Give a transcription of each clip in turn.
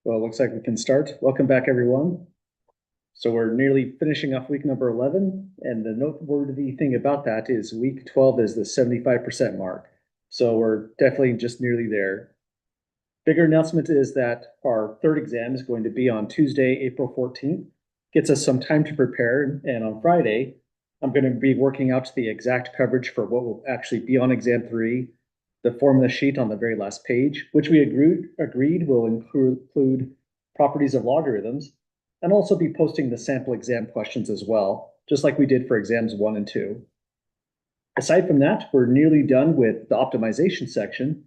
Well, it looks like we can start. Welcome back, everyone. So we're nearly finishing off week number 11, and the noteworthy thing about that is week 12 is the 75% mark. So we're definitely just nearly there. Bigger announcement is that our third exam is going to be on Tuesday, April 14th. Gets us some time to prepare, and on Friday, I'm going to be working out the exact coverage for what will actually be on exam 3, the formula sheet on the very last page, which we agreed will include properties of logarithms, and also be posting the sample exam questions as well, just like we did for exams 1 and 2. Aside from that, we're nearly done with the optimization section.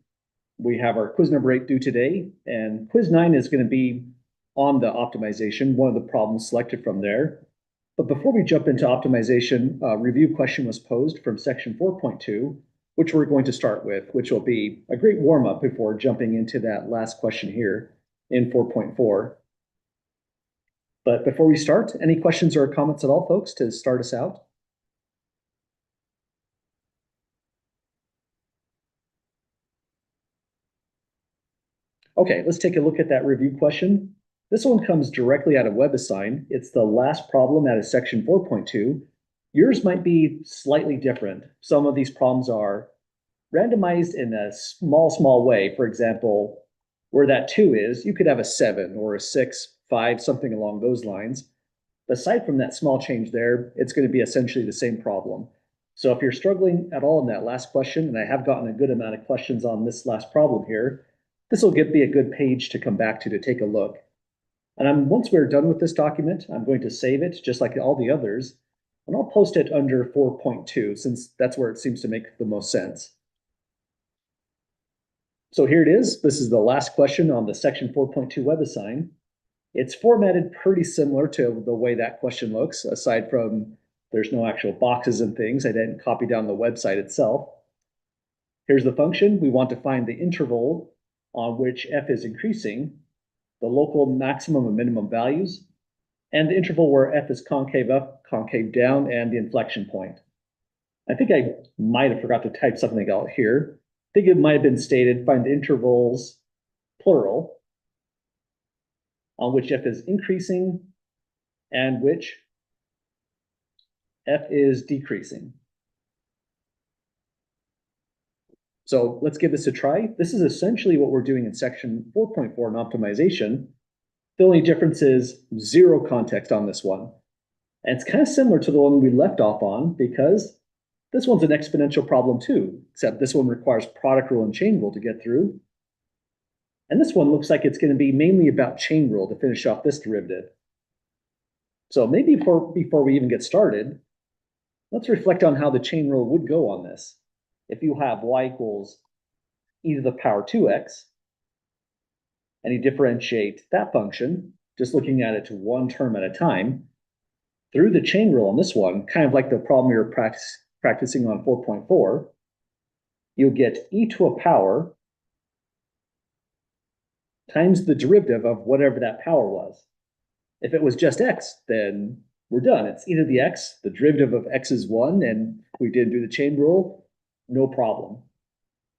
We have our quiz number 8 due today, and quiz 9 is going to be on the optimization, one of the problems selected from there. But before we jump into optimization, a review question was posed from section 4.2, which we're going to start with, which will be a great warm-up before jumping into that last question here in 4.4. But before we start, any questions or comments at all, folks, to start us out? Okay, let's take a look at that review question. This one comes directly out of WebAssign. It's the last problem out of section 4.2. Yours might be slightly different. Some of these problems are randomized in a small way. For example, where that 2 is, you could have a 7 or a 6, 5, something along those lines. Aside from that small change there, it's going to be essentially the same problem. So if you're struggling at all in that last question, and I have gotten a good amount of questions on this last problem here, this will be a good page to come back to take a look. And once we're done with this document, I'm going to save it just like all the others, and I'll post it under 4.2 since that's where it seems to make the most sense. So here it is. This is the last question on the section 4.2 WebAssign. It's formatted pretty similar to the way that question looks, aside from there's no actual boxes and things. I didn't copy down the website itself. Here's the function. We want to find the interval on which f is increasing, the local maximum and minimum values, and the interval where f is concave up, concave down, and the inflection point. I think I might have forgot to type something out here. I think it might have been stated, find the intervals, plural, on which f is increasing and which f is decreasing. So let's give this a try. This is essentially what we're doing in section 4.4 in optimization. The only difference is 0 context on this one. And it's kind of similar to the one we left off on because this one's an exponential problem too, except this one requires product rule and chain rule to get through. And this one looks like it's going to be mainly about chain rule to finish off this derivative. So maybe before we even get started, let's reflect on how the chain rule would go on this. If you have y equals e to the power 2x, and you differentiate that function, just looking at it one term at a time, through the chain rule on this one, kind of like the problem you're practicing on 4.4, you'll get e to a power times the derivative of whatever that power was. If it was just x, then we're done. It's e to the x, the derivative of x is 1, and we didn't do the chain rule, no problem.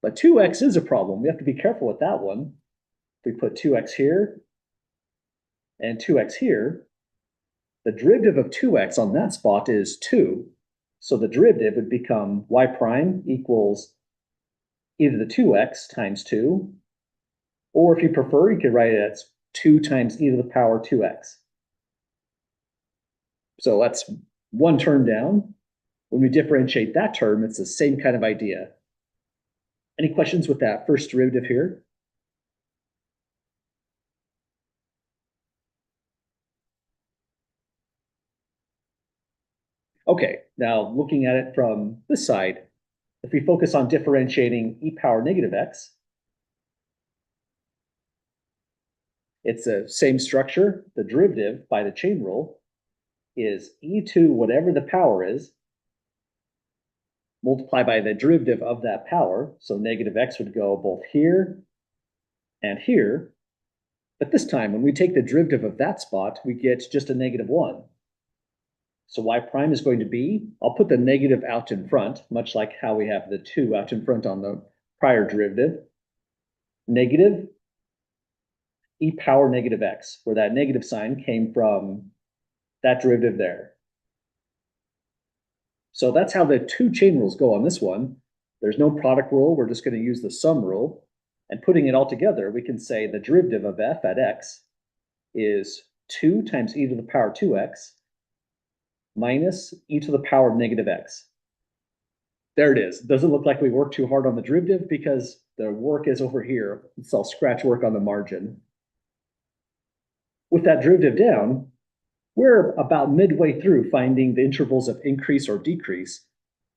But 2x is a problem. We have to be careful with that one. If we put 2x here and 2x here, the derivative of 2x on that spot is 2. So the derivative would become y prime equals e to the 2x times 2. Or if you prefer, you could write it as 2 times e to the power 2x. So that's one term down. When we differentiate that term, it's the same kind of idea. Any questions with that first derivative here? Okay, now looking at it from this side, if we focus on differentiating e power negative x, it's the same structure. The derivative by the chain rule is e to whatever the power is, multiplied by the derivative of that power. So negative x would go both here and here. But this time, when we take the derivative of that spot, we get just a negative 1. So y prime is going to be, I'll put the negative out in front, much like how we have the 2 out in front on the prior derivative. Negative e power negative x, where that negative sign came from that derivative there. So that's how the two chain rules go on this one. There's no product rule. We're just going to use the sum rule. And putting it all together, we can say the derivative of f at x is 2 times e to the power 2x minus e to the power of negative x. There it is. Doesn't look like we worked too hard on the derivative because the work is over here. It's all scratch work on the margin. With that derivative down, we're about midway through finding the intervals of increase or decrease.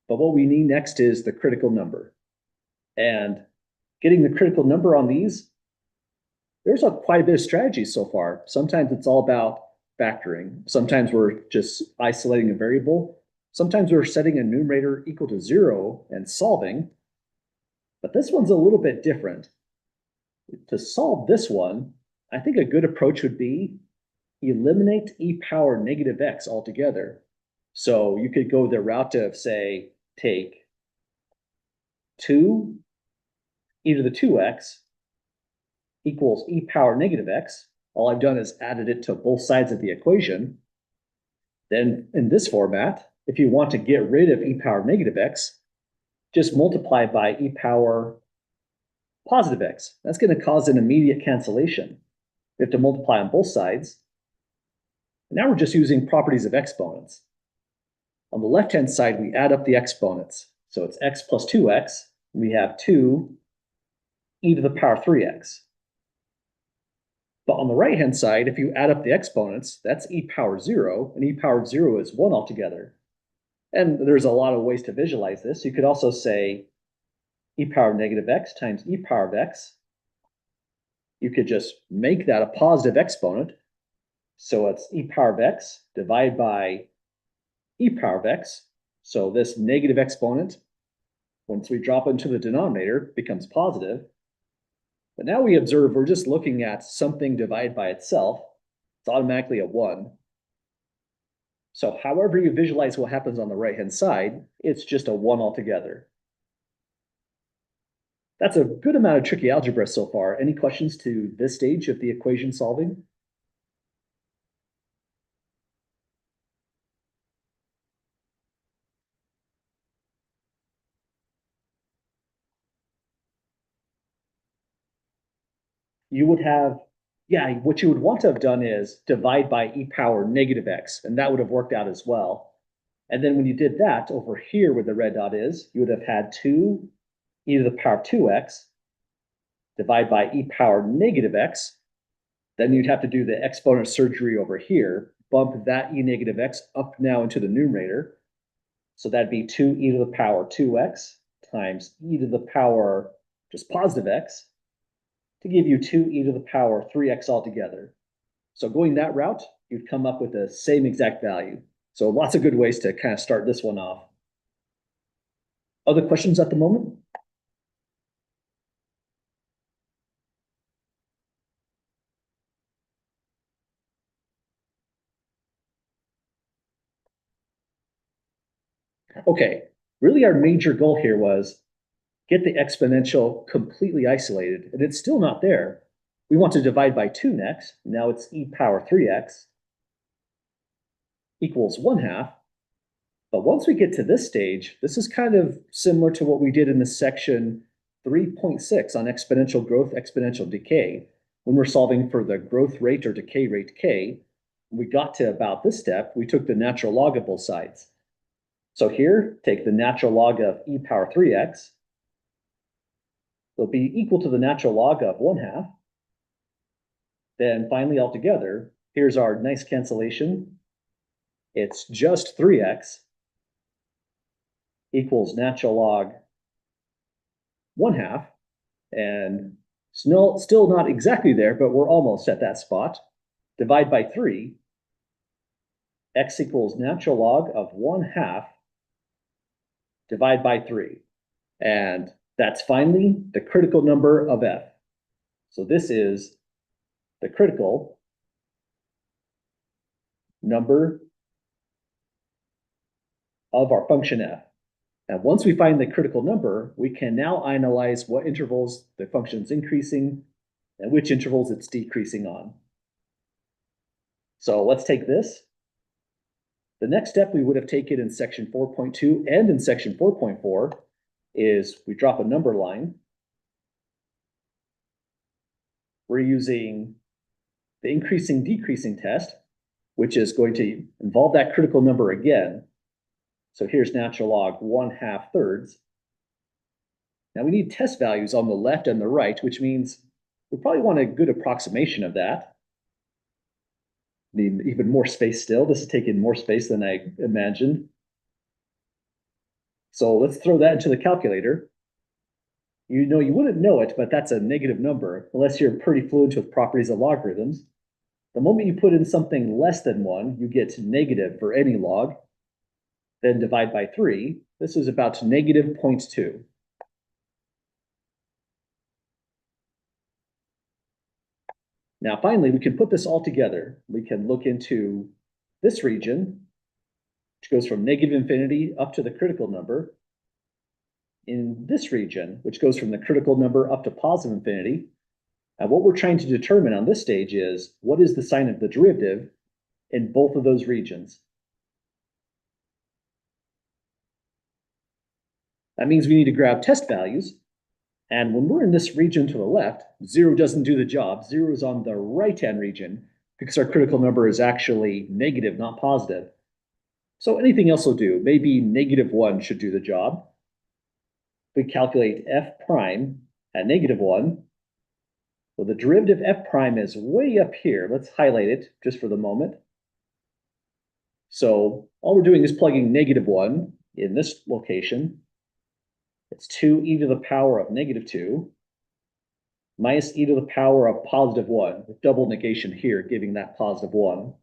But what we need next is the critical number. And getting the critical number on these, there's quite a bit of strategy so far. Sometimes it's all about factoring. Sometimes we're just isolating a variable. Sometimes we're setting a numerator equal to 0 and solving. But this one's a little bit different. To solve this one, I think a good approach would be eliminate e power negative x altogether. So you could go the route of, say, take 2 e to the 2x equals e power negative x. All I've done is added it to both sides of the equation. Then in this format, if you want to get rid of e power negative x, just multiply by e power positive x. That's going to cause an immediate cancellation. We have to multiply on both sides. Now we're just using properties of exponents. On the left-hand side, we add up the exponents. So it's x plus 2x. We have 2 e to the power 3x. But on the right-hand side, if you add up the exponents, that's e power 0, and e power 0 is 1 altogether. And there's a lot of ways to visualize this. You could also say e power negative x times e power of x. You could just make that a positive exponent. So it's e power of x divided by e power of x. So this negative exponent, once we drop into the denominator, becomes positive. But now we observe we're just looking at something divided by itself. It's automatically a 1. So however you visualize what happens on the right-hand side, it's just a 1 altogether. That's a good amount of tricky algebra so far. Any questions to this stage of the equation solving? You would have, yeah, what you would want to have done is divide by e power negative x, and that would have worked out as well. And then when you did that, over here where the red dot is, you would have had 2 e to the power of 2x divide by e power negative x. Then you'd have to do the exponent surgery over here, bump that e negative x up now into the numerator. So that'd be 2 e to the power 2x times e to the power just positive x to give you 2 e to the power 3x altogether. So going that route, you'd come up with the same exact value. So lots of good ways to kind of start this one off. Other questions at the moment? Okay, really our major goal here was get the exponential completely isolated, and it's still not there. We want to divide by 2 next. Now it's e power 3x equals 1/2. But once we get to this stage, this is kind of similar to what we did in the section 3.6 on exponential growth, exponential decay. When we're solving for the growth rate or decay rate k, when we got to about this step, we took the natural log of both sides. So here, take the natural log of e power 3x. It'll be equal to the natural log of 1/2. Then finally, altogether, here's our nice cancellation. It's just 3x equals natural log 1/2. And still not exactly there, but we're almost at that spot. Divide by 3. X equals natural log of 1/2 divide by 3. And that's finally the critical number of f. So this is the critical number of our function f. And once we find the critical number, we can now analyze what intervals the function is increasing, and which intervals it's decreasing on. So let's take this. The next step we would have taken in section 4.2 and in section 4.4 is we drop a number line. We're using the increasing decreasing test, which is going to involve that critical number again. So here's natural log 1/2 thirds. Now we need test values on the left and the right, which means we probably want a good approximation of that. Need even more space still. This is taking more space than I imagined. So let's throw that into the calculator. You know, you wouldn't know it, but that's a negative number unless you're pretty fluent with properties of logarithms. The moment you put in something less than 1, you get negative for any log. Then divide by 3. This is about negative 0.2. Now, finally, we can put this all together. We can look into this region, which goes from negative infinity up to the critical number. In this region, which goes from the critical number up to positive infinity. And what we're trying to determine on this stage is what is the sign of the derivative in both of those regions. That means we need to grab test values. And when we're in this region to the left, 0 doesn't do the job. 0 is on the right-hand region because our critical number is actually negative, not positive. So anything else will do. Maybe -1 should do the job. We calculate f prime at -1. Well, the derivative f prime is way up here. Let's highlight it just for the moment. So all we're doing is plugging -1 in this location. It's 2e to the power of -2 minus e to the power of +1, with double negation here, giving that +1.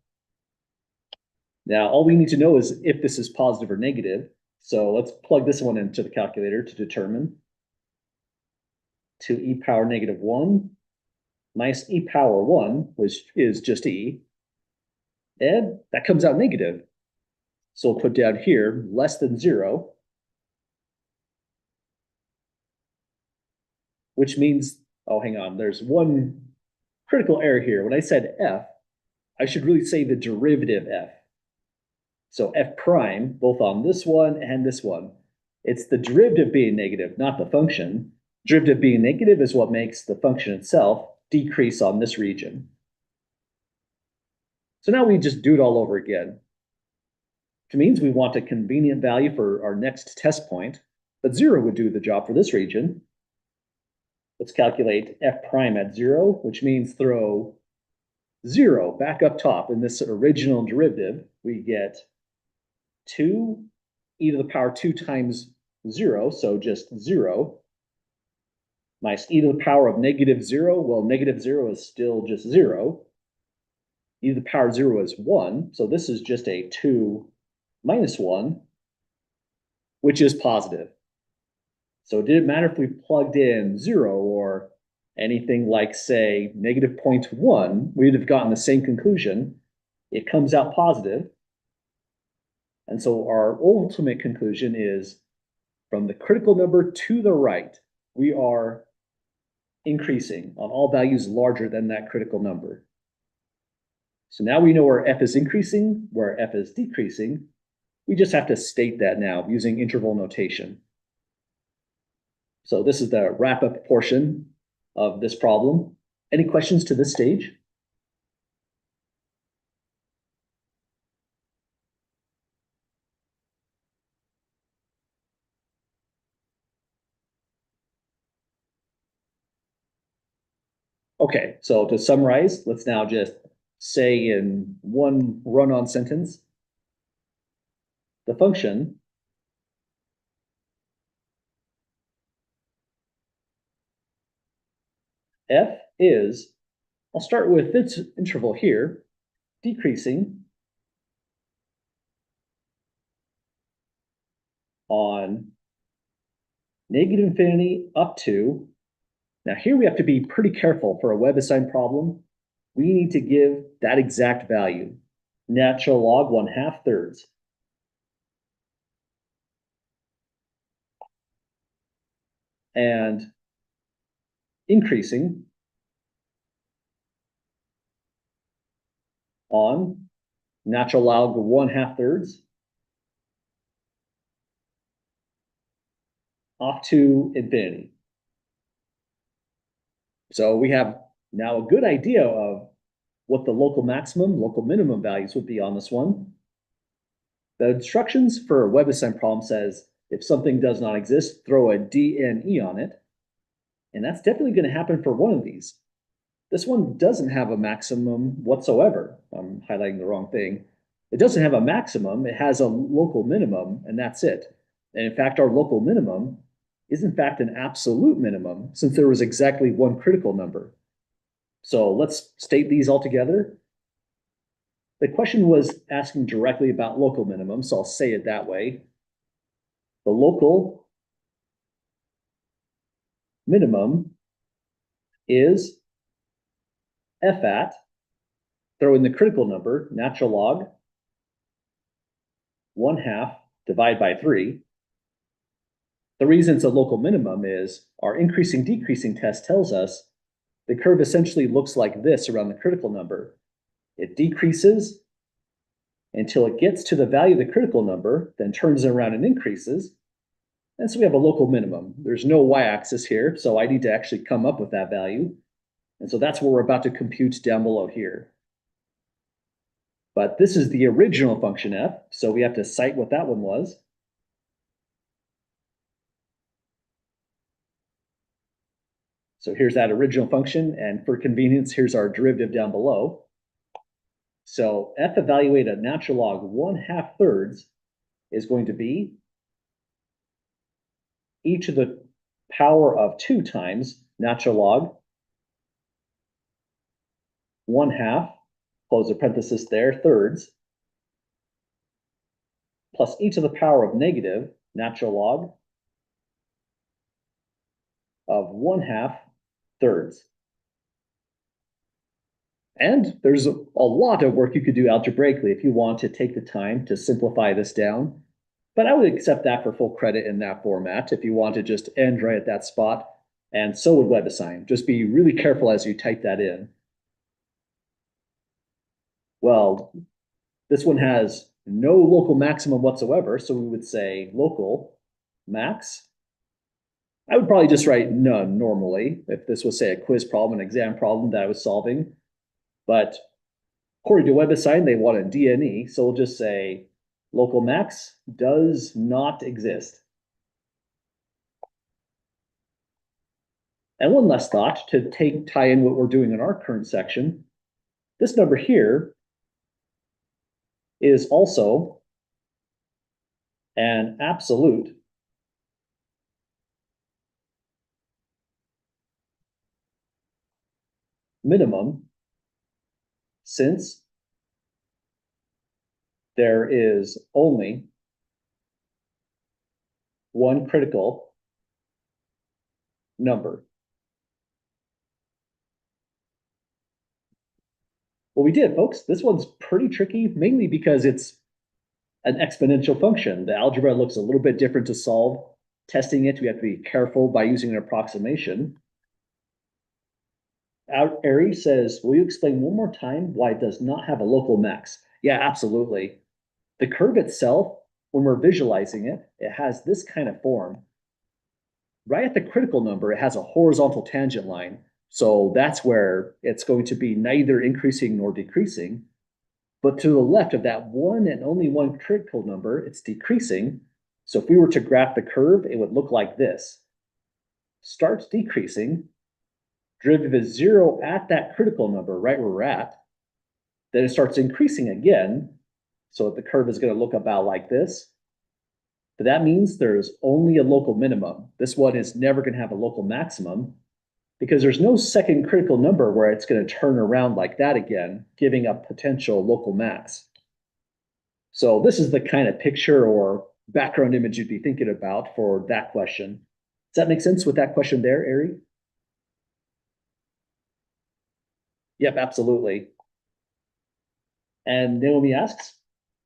Now, all we need to know is if this is positive or negative. So let's plug this one into the calculator to determine. 2e power -1 minus e power 1, which is just e. And that comes out negative. So we'll put down here less than 0. Which means, oh, hang on, there's one critical error here. When I said f, I should really say the derivative f. So f prime, both on this one and this one. It's the derivative being negative, not the function. Derivative being negative is what makes the function itself decrease on this region. So now we just do it all over again. Which means we want a convenient value for our next test point, but 0 would do the job for this region. Let's calculate f prime at 0, which means throw 0 back up top in this original derivative. We get 2 e to the power 2 times 0, so just 0, minus e to the power of -0. Well, -0 is still just 0. E to the power 0 is 1, so this is just a 2 minus 1, which is positive. So it didn't matter if we plugged in 0 or anything like, say, -0.1, we'd have gotten the same conclusion. It comes out positive. And so our ultimate conclusion is from the critical number to the right, we are increasing on all values larger than that critical number. So now we know where f is increasing, where f is decreasing. We just have to state that now using interval notation. So this is the wrap-up portion of this problem. Any questions to this stage? Okay, so to summarize, let's now just say in one run-on sentence, the function f is, I'll start with this interval here, decreasing on -infinity up to, now here we have to be pretty careful for a WebAssign problem. We need to give that exact value, natural log 1/2 thirds. And increasing on natural log 1/2 off to infinity. So we have now a good idea of what the local maximum, local minimum values would be on this one. The instructions for a WebAssign problem says if something does not exist, throw a DNE on it. And that's definitely going to happen for one of these. This one doesn't have a maximum whatsoever. I'm highlighting the wrong thing. It doesn't have a maximum. It has a local minimum, and that's it. And in fact, our local minimum is in fact an absolute minimum since there was exactly one critical number. So let's state these all together. The question was asking directly about local minimum, so I'll say it that way. The local minimum is f at, throw in the critical number, natural log 1/2 divided by 3. The reason it's a local minimum is our increasing decreasing test tells us the curve essentially looks like this around the critical number. It decreases until it gets to the value of the critical number, then turns around and increases. And so we have a local minimum. There's no y-axis here, so I need to actually come up with that value. And so that's what we're about to compute down below here. But this is the original function f, so we have to cite what that one was. So here's that original function, and for convenience, here's our derivative down below. So f evaluate at natural log 1/2 is going to be e to the power of 2 times natural log 1/2, close the parenthesis there, thirds, plus e to the power of negative natural log of 1/2 thirds. And there's a lot of work you could do algebraically if you want to take the time to simplify this down. But I would accept that for full credit in that format if you want to just end right at that spot. And so would WebAssign. Just be really careful as you type that in. Well, this one has no local maximum whatsoever, so we would say local max. I would probably just write none normally if this was, say, a quiz problem, an exam problem that I was solving. But according to WebAssign, they want a DNE, so we'll just say local max does not exist. And one last thought to tie in what we're doing in our current section. This number here is also an absolute minimum since there is only one critical number. Well, we did, folks. This one's pretty tricky, mainly because it's an exponential function. The algebra looks a little bit different to solve. Testing it, we have to be careful by using an approximation. Ari says, will you explain one more time why it does not have a local max? Yeah, absolutely. The curve itself, when we're visualizing it, it has this kind of form. Right at the critical number, it has a horizontal tangent line. So that's where it's going to be neither increasing nor decreasing. But to the left of that one and only one critical number, it's decreasing. So if we were to graph the curve, it would look like this. Starts decreasing, derivative is 0 at that critical number, right where we're at. Then it starts increasing again. So the curve is going to look about like this. But that means there's only a local minimum. This one is never going to have a local maximum because there's no second critical number where it's going to turn around like that again, giving a potential local max. So this is the kind of picture or background image you'd be thinking about for that question. Does that make sense with that question there, Ari? Yep, absolutely. And Naomi asks,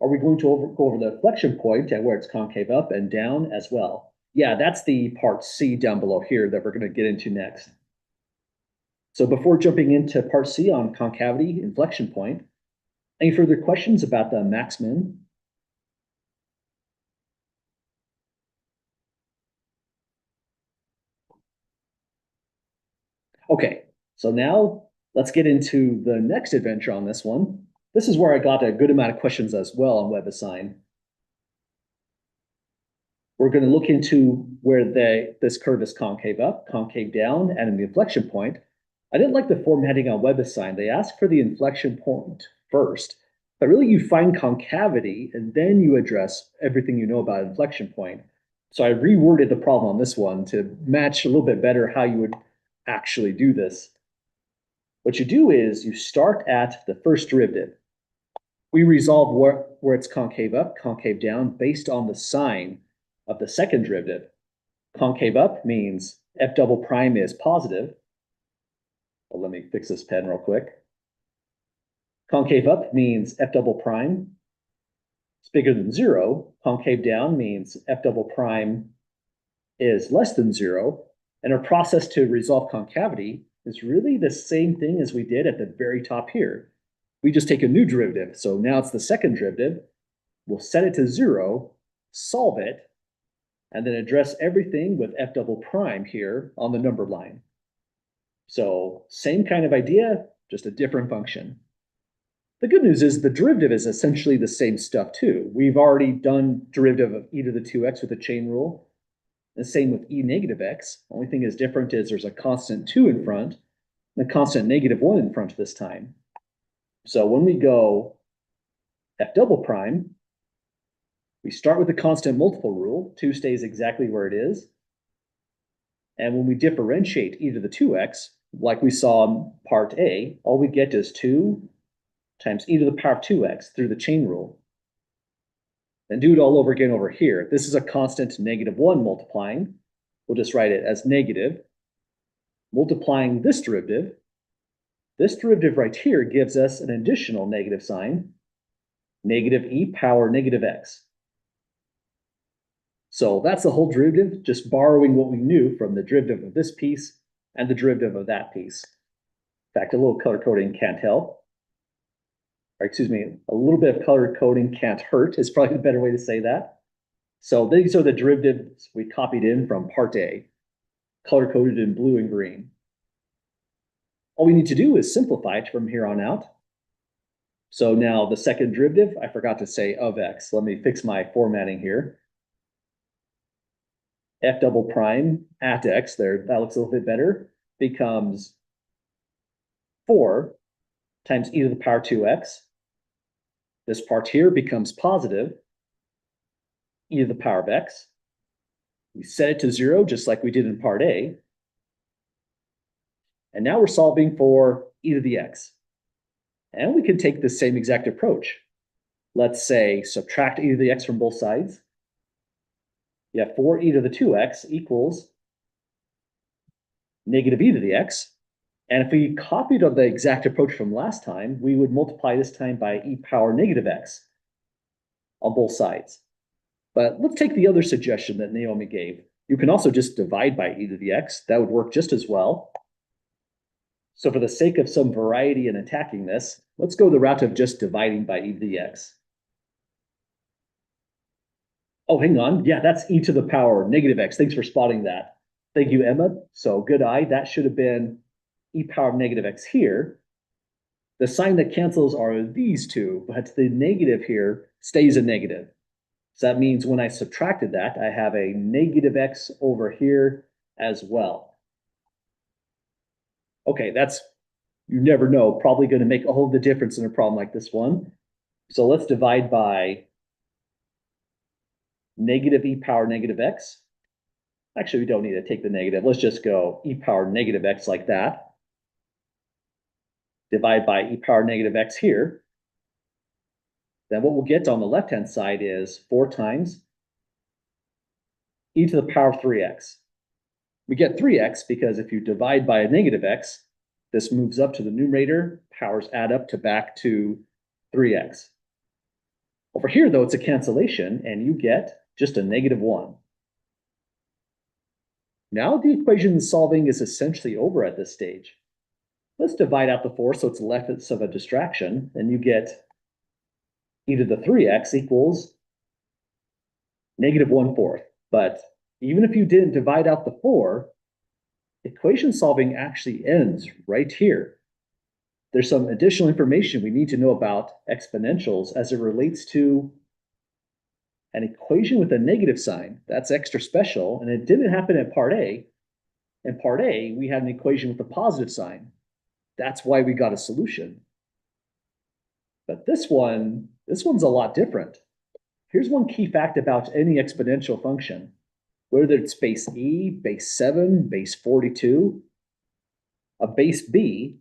are we going to go over the inflection point at where it's concave up and down as well? Yeah, that's the part C down below here that we're going to get into next. So before jumping into part C on concavity inflection point, Any further questions about the max min? Okay, so now let's get into the next adventure on this one. This is where I got a good amount of questions as well on WebAssign. We're going to look into where this curve is concave up, concave down, and an inflection point. I didn't like the formatting on WebAssign. They ask for the inflection point first, but really you find concavity and then you address everything you know about inflection point. So I reworded the problem on this one to match a little bit better how you would actually do this. What you do is you start at the first derivative. We resolve where it's concave up, concave down based on the sign of the second derivative. Concave up means f double prime is positive. Well, let me fix this pen real quick. Concave up means f double prime is bigger than 0. Concave down means f double prime is less than 0. And our process to resolve concavity is really the same thing as we did at the very top here. We just take a new derivative. So now it's the second derivative. We'll set it to 0, solve it, and then address everything with f double prime here on the number line. So same kind of idea, just a different function. The good news is the derivative is essentially the same stuff too. We've already done derivative of e to the 2x with the chain rule. The same with e negative x. Only thing is different is there's a constant 2 in front and a constant -1 in front this time. So when we go f double prime, we start with the constant multiple rule. 2 stays exactly where it is. And when we differentiate e to the 2x, like we saw in part A, all we get is 2 times e to the power of 2x through the chain rule. Then do it all over again over here. This is a constant -1 multiplying. We'll just write it as negative. Multiplying this derivative. This derivative right here gives us an additional negative sign, negative e power negative x. So that's the whole derivative, just borrowing what we knew from the derivative of this piece and the derivative of that piece. In fact, a little color coding can't help. Or excuse me, a little bit of color coding can't hurt is probably the better way to say that. So these are the derivatives we copied in from part A, color coded in blue and green. All we need to do is simplify it from here on out. So now the second derivative, I forgot to say of x. Let me fix my formatting here. F double prime at x, there, that looks a little bit better, becomes 4 times e to the power 2x. This part here becomes positive e to the power of x. We set it to 0 just like we did in part A. And now we're solving for e to the x. And we can take the same exact approach. Let's say subtract e to the x from both sides. You have 4e to the 2x equals negative e to the x. And if we copied the exact approach from last time, we would multiply this time by e power negative x on both sides. But let's take the other suggestion that Naomi gave. You can also just divide by e to the x. That would work just as well. So for the sake of some variety in attacking this, let's go the route of just dividing by e to the x. Oh, hang on. Yeah, that's e to the power negative x. Thanks for spotting that. Thank you, Emma. So good eye. That should have been e power of negative x here. The sign that cancels are these two, but the negative here stays a negative. So that means when I subtracted that, I have a negative x over here as well. Okay, that's, you never know, probably going to make all the difference in a problem like this one. So let's divide by negative e power negative x. Actually, we don't need to take the negative. Let's just go e power negative x like that. Divide by e power negative x here. Then what we'll get on the left-hand side is 4 times e to the power of 3x. We get 3x because if you divide by a negative x, this moves up to the numerator, powers add up to back to 3x. Over here, though, it's a cancellation, and you get just a -1. Now the equation solving is essentially over at this stage. Let's divide out the 4 so it's less of a distraction, and you get either the 3x equals negative 1/4. But even if you didn't divide out the 4, equation solving actually ends right here. There's some additional information we need to know about exponentials as it relates to an equation with a negative sign. That's extra special, and it didn't happen in part A. In part A, we had an equation with a positive sign. That's why we got a solution. But this one's a lot different. Here's one key fact about any exponential function. Whether it's base e, base 7, base 42, a base b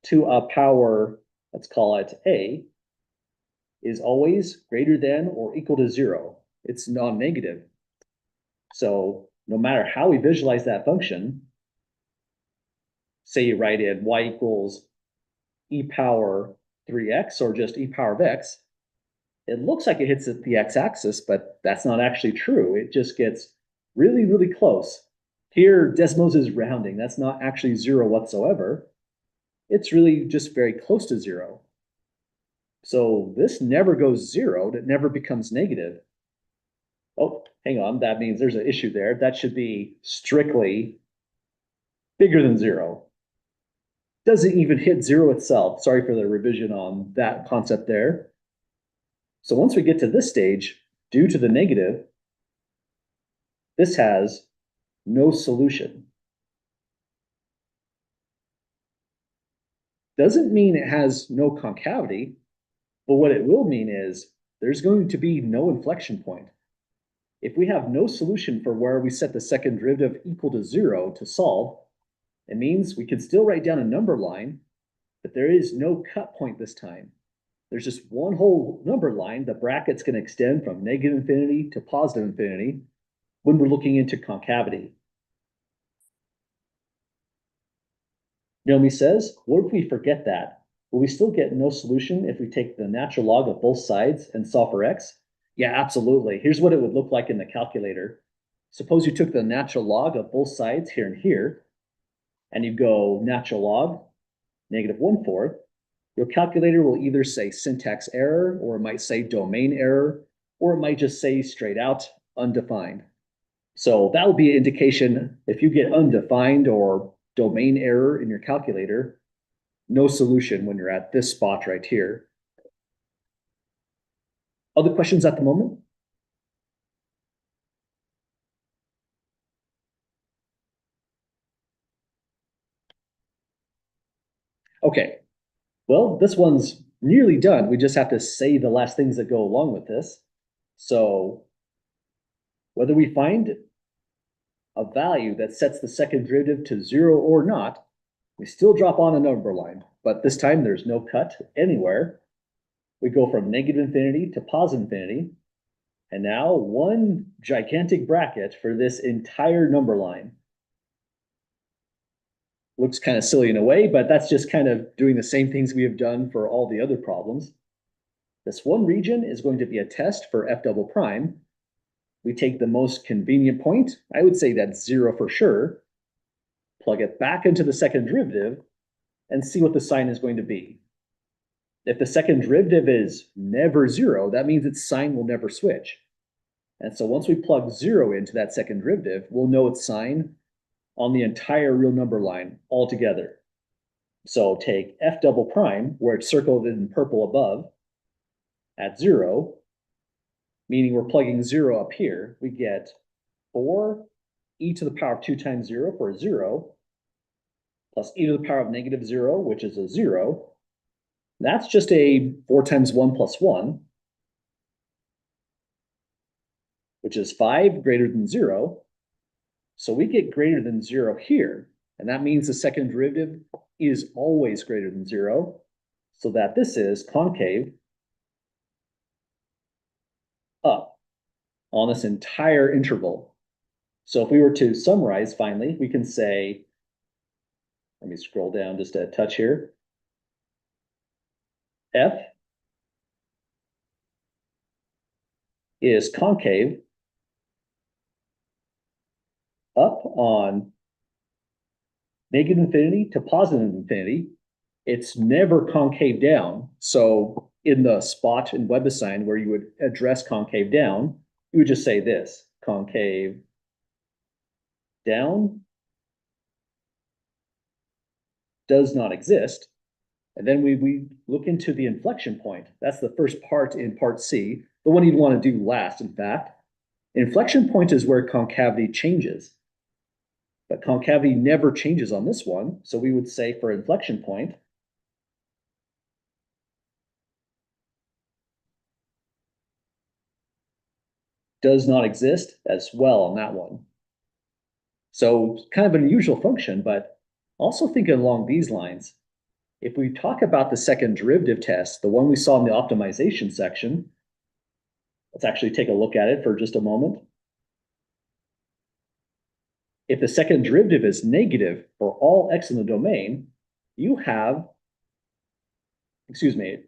to a power, let's call it a, is always greater than or equal to 0. It's non-negative. So no matter how we visualize that function, say you write in y equals e power 3x or just e power of x, it looks like it hits the x-axis, but that's not actually true. It just gets really, really close. Here, Desmos is rounding. That's not actually 0 whatsoever. It's really just very close to 0. So this never goes 0. It never becomes negative. Oh, hang on. That means there's an issue there. That should be strictly bigger than 0. Doesn't even hit 0 itself. Sorry for the revision on that concept there. So once we get to this stage, due to the negative, this has no solution. Doesn't mean it has no concavity, but what it will mean is there's going to be no inflection point. If we have no solution for where we set the second derivative equal to 0 to solve, it means we can still write down a number line, but there is no cut point this time. There's just one whole number line. The bracket's going to extend from negative infinity to positive infinity when we're looking into concavity. Naomi says, what if we forget that? Will we still get no solution if we take the natural log of both sides and solve for x? Yeah, absolutely. Here's what it would look like in the calculator. Suppose you took the natural log of both sides here and here, and you go natural log, negative 1/4. Your calculator will either say syntax error, or it might say domain error, or it might just say straight out undefined. So that will be an indication if you get undefined or domain error in your calculator, no solution when you're at this spot right here. Other questions at the moment? Okay, well, this one's nearly done. We just have to say the last things that go along with this. So whether we find a value that sets the second derivative to 0 or not, we still drop on a number line, but this time there's no cut anywhere. We go from negative infinity to positive infinity, and now one gigantic bracket for this entire number line. Looks kind of silly in a way, but that's just kind of doing the same things we have done for all the other problems. This one region is going to be a test for f double prime. We take the most convenient point, I would say that's 0 for sure, plug it back into the second derivative, and see what the sign is going to be. If the second derivative is never 0, that means its sign will never switch. And so once we plug 0 into that second derivative, we'll know its sign on the entire real number line altogether. So take f double prime, where it's circled in purple above, at 0, meaning we're plugging 0 up here, we get 4 e to the power of 2 times 0 for a 0, plus e to the power of negative 0, which is a 0. That's just a 4 times 1 plus 1, which is 5 greater than 0. So we get greater than 0 here, and that means the second derivative is always greater than 0, so that this is concave up on this entire interval. So if we were to summarize finally, we can say, let me scroll down just a touch here. F is concave up on negative infinity to positive infinity it's never concave down. So in the spot in WebAssign where you would address concave down, you would just say this, concave down does not exist. And then we look into the inflection point. That's the first part in part C, the one you'd want to do last, in fact. Inflection point is where concavity changes. But concavity never changes on this one. So we would say for inflection point, does not exist as well on that one. So kind of an unusual function, but also thinking along these lines, if we talk about the second derivative test, the one we saw in the optimization section, let's actually take a look at it for just a moment. If the second derivative is negative for all x in the domain, you have,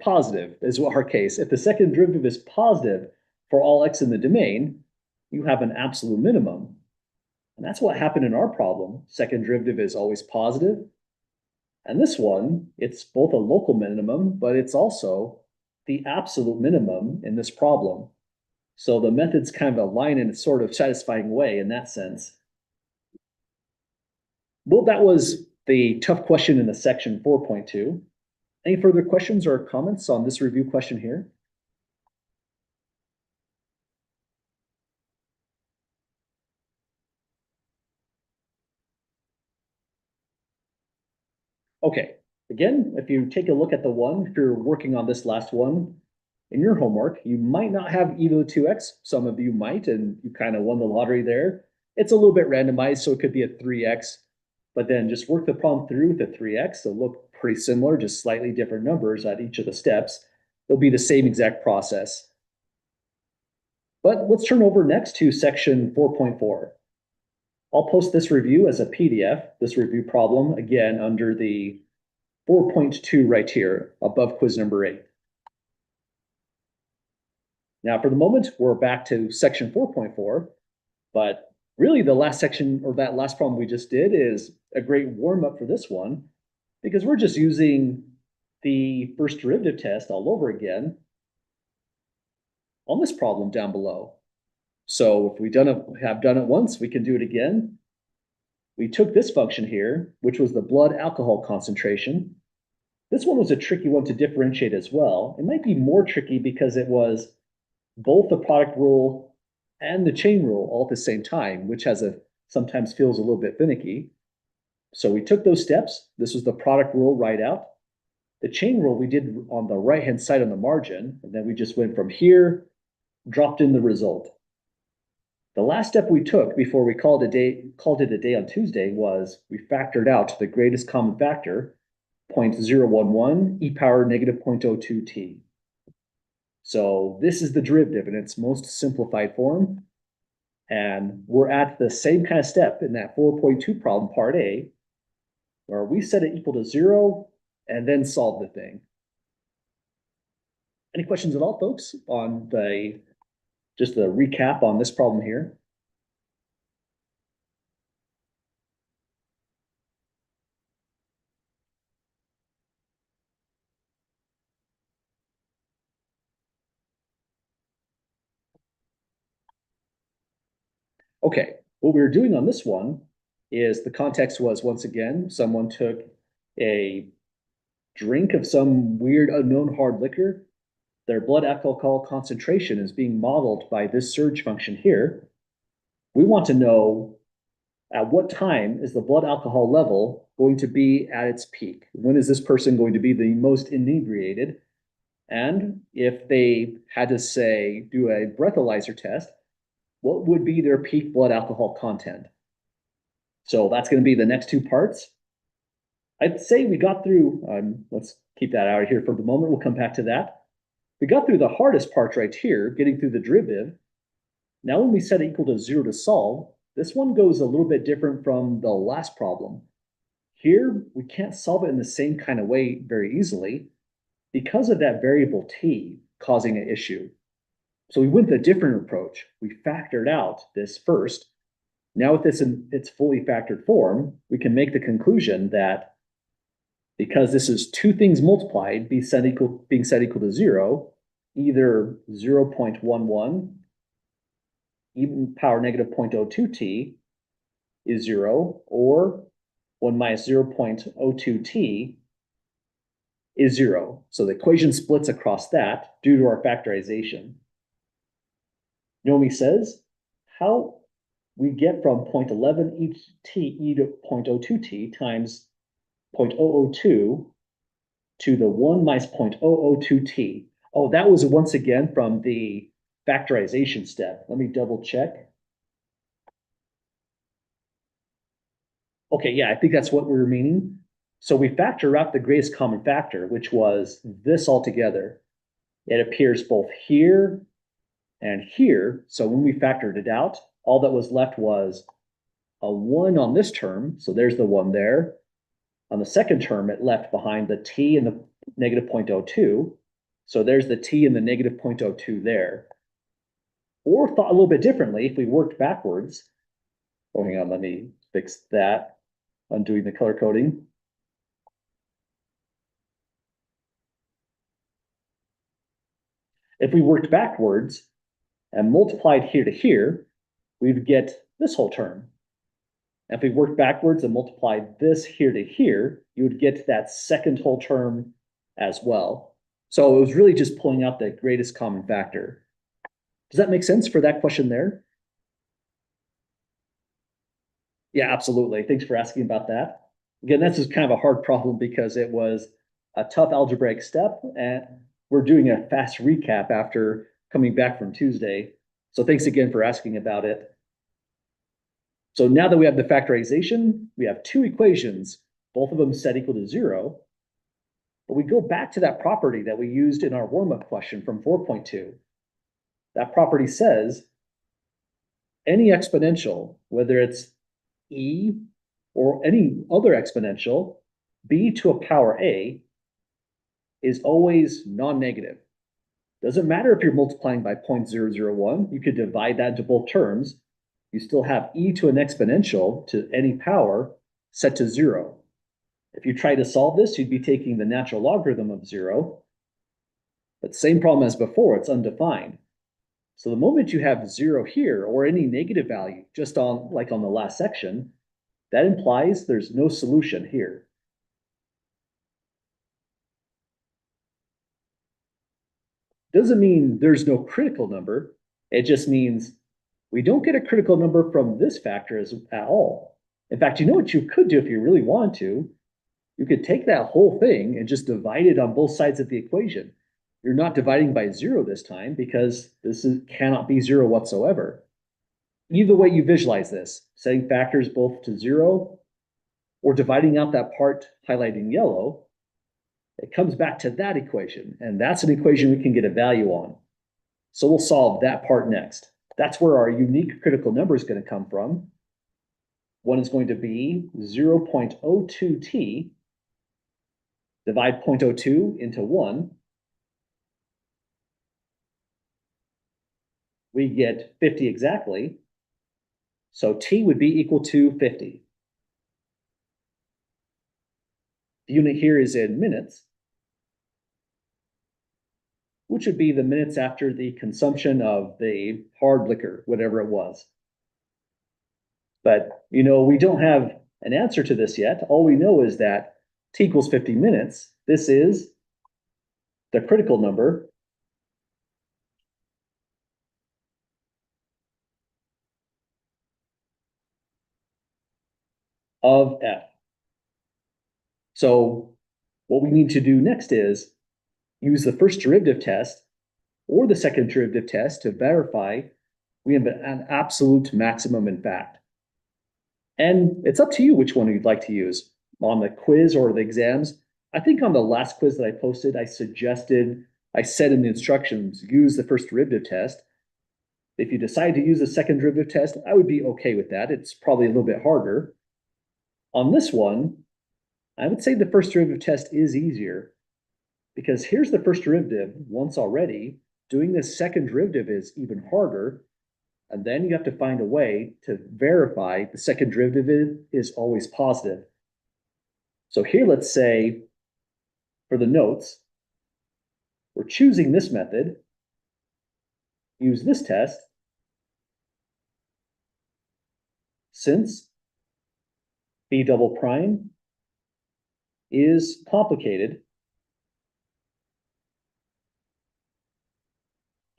positive is our case. If the second derivative is positive for all x in the domain, you have an absolute minimum. And that's what happened in our problem. Second derivative is always positive. And this one, it's both a local minimum, but it's also the absolute minimum in this problem. So the methods kind of align in a sort of satisfying way in that sense. Well, that was the tough question in the section 4.2. Any further questions or comments on this review question here? Okay, again, if you take a look at the one, if you're working on this last one in your homework, you might not have either 2x. Some of you might, and you kind of won the lottery there. It's a little bit randomized, so it could be a 3x, but then just work the problem through with the 3x. They'll look pretty similar, just slightly different numbers at each of the steps. They'll be the same exact process. But let's turn over next to section 4.4. I'll post this review as a PDF, this review problem, again, under the 4.2 right here, above quiz number 8. Now, for the moment, we're back to section 4.4, but really the last section, or that last problem we just did, is a great warm-up for this one, because we're just using the first derivative test all over again on this problem down below. So if we have done it once, we can do it again. We took this function here, which was the blood alcohol concentration. This one was a tricky one to differentiate as well. It might be more tricky because it was both the product rule and the chain rule all at the same time, which sometimes feels a little bit finicky. So we took those steps. This was the product rule right out. The chain rule we did on the right-hand side on the margin, and then we just went from here, dropped in the result. The last step we took before we called it a day on Tuesday was we factored out the greatest common factor, 0.011 e power negative 0.02 t. So this is the derivative in its most simplified form. And we're at the same kind of step in that 4.2 problem, part A, where we set it equal to 0 and then solve the thing. Any questions at all, folks, on just the recap on this problem here? Okay, what we were doing on this one is the context was, once again, someone took a drink of some weird unknown hard liquor. Their blood alcohol concentration is being modeled by this surge function here. We want to know at what time is the blood alcohol level going to be at its peak? When is this person going to be the most inebriated? And if they had to say, do a breathalyzer test, what would be their peak blood alcohol content? So that's going to be the next two parts. I'd say we got through, let's keep that out of here for the moment. We'll come back to that. We got through the hardest part right here, getting through the derivative. Now when we set it equal to 0 to solve, this one goes a little bit different from the last problem. Here, we can't solve it in the same kind of way very easily because of that variable t causing an issue. So we went a different approach. We factored out this first. Now with this in its fully factored form, we can make the conclusion that because this is two things multiplied being set equal to zero, either 0.11 even power negative 0.02t is zero, or 1 minus 0.02t is zero. So the equation splits across that due to our factorization. Nomi says how we get from 0.11 e to 0.02t times 0.002 to the 1 minus 0.002t. Oh, that was once again from the factorization step. Let me double check. Okay, yeah, I think that's what we were meaning. So we factor out the greatest common factor, which was this altogether. It appears both here and here. So when we factored it out, all that was left was a 1 on this term. So there's the 1 there. On the second term, it left behind the t and the negative 0.02. So there's the t and the negative 0.02 there. Or thought a little bit differently, if we worked backwards. Oh, hang on, let me fix that. Undoing the color coding. If we worked backwards and multiplied here to here, we would get this whole term. If we worked backwards and multiplied this here to here, you would get that second whole term as well. So it was really just pulling out the greatest common factor. Does that make sense for that question there? Yeah, absolutely. Thanks for asking about that. Again, this is kind of a hard problem because it was a tough algebraic step, and we're doing a fast recap after coming back from Tuesday. So thanks again for asking about it. So now that we have the factorization, we have two equations, both of them set equal to zero. But we go back to that property that we used in our warm-up question from 4.2. That property says any exponential, whether it's e or any other exponential, b to a power a, is always non-negative. Doesn't matter if you're multiplying by 0.001, you could divide that into both terms. You still have e to an exponential to any power set to zero. If you try to solve this, you'd be taking the natural logarithm of zero. But same problem as before, it's undefined. So the moment you have zero here or any negative value, just on like on the last section, that implies there's no solution here. Doesn't mean there's no critical number. It just means we don't get a critical number from this factor at all. In fact, you know what you could do if you really want to? You could take that whole thing and just divide it on both sides of the equation. You're not dividing by zero this time because cannot be zero whatsoever. Either way you visualize this, setting factors both to zero or dividing out that part highlighted in yellow, it comes back to that equation, and that's an equation we can get a value on. So we'll solve that part next. That's where our unique critical number is going to come from. One is going to be 0.02t, divide 0.02 into 1. We get 50 exactly. So t would be equal to 50. The unit here is in minutes, which would be the minutes after the consumption of the hard liquor, whatever it was. But, we don't have an answer to this yet. All we know is that t equals 50 minutes. This is the critical number of f. So what we need to do next is use the first derivative test or the second derivative test to verify we have an absolute maximum in fact. And it's up to you which one you'd like to use on the quiz or the exams. I think on the last quiz that I posted, I said in the instructions, use the first derivative test. If you decide to use the second derivative test, I would be okay with that. It's probably a little bit harder. On this one, I would say the first derivative test is easier because here's the first derivative once already. Doing this second derivative is even harder. And then you have to find a way to verify the second derivative is always positive. So here, let's say for the notes, we're choosing this method, use this test, since B double prime is complicated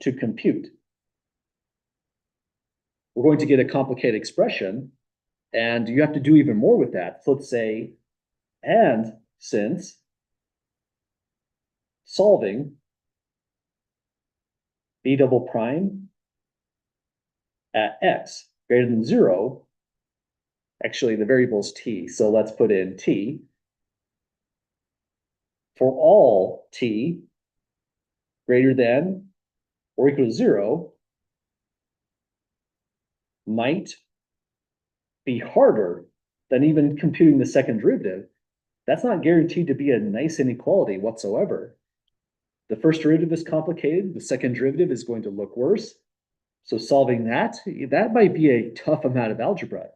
to compute. We're going to get a complicated expression, and you have to do even more with that. So let's say, and since solving B double prime at x greater than 0, actually the variable is t, so let's put in t, for all t greater than or equal to 0 might be harder than even computing the second derivative. That's not guaranteed to be a nice inequality whatsoever. The first derivative is complicated, the second derivative is going to look worse. So solving that might be a tough amount of algebra.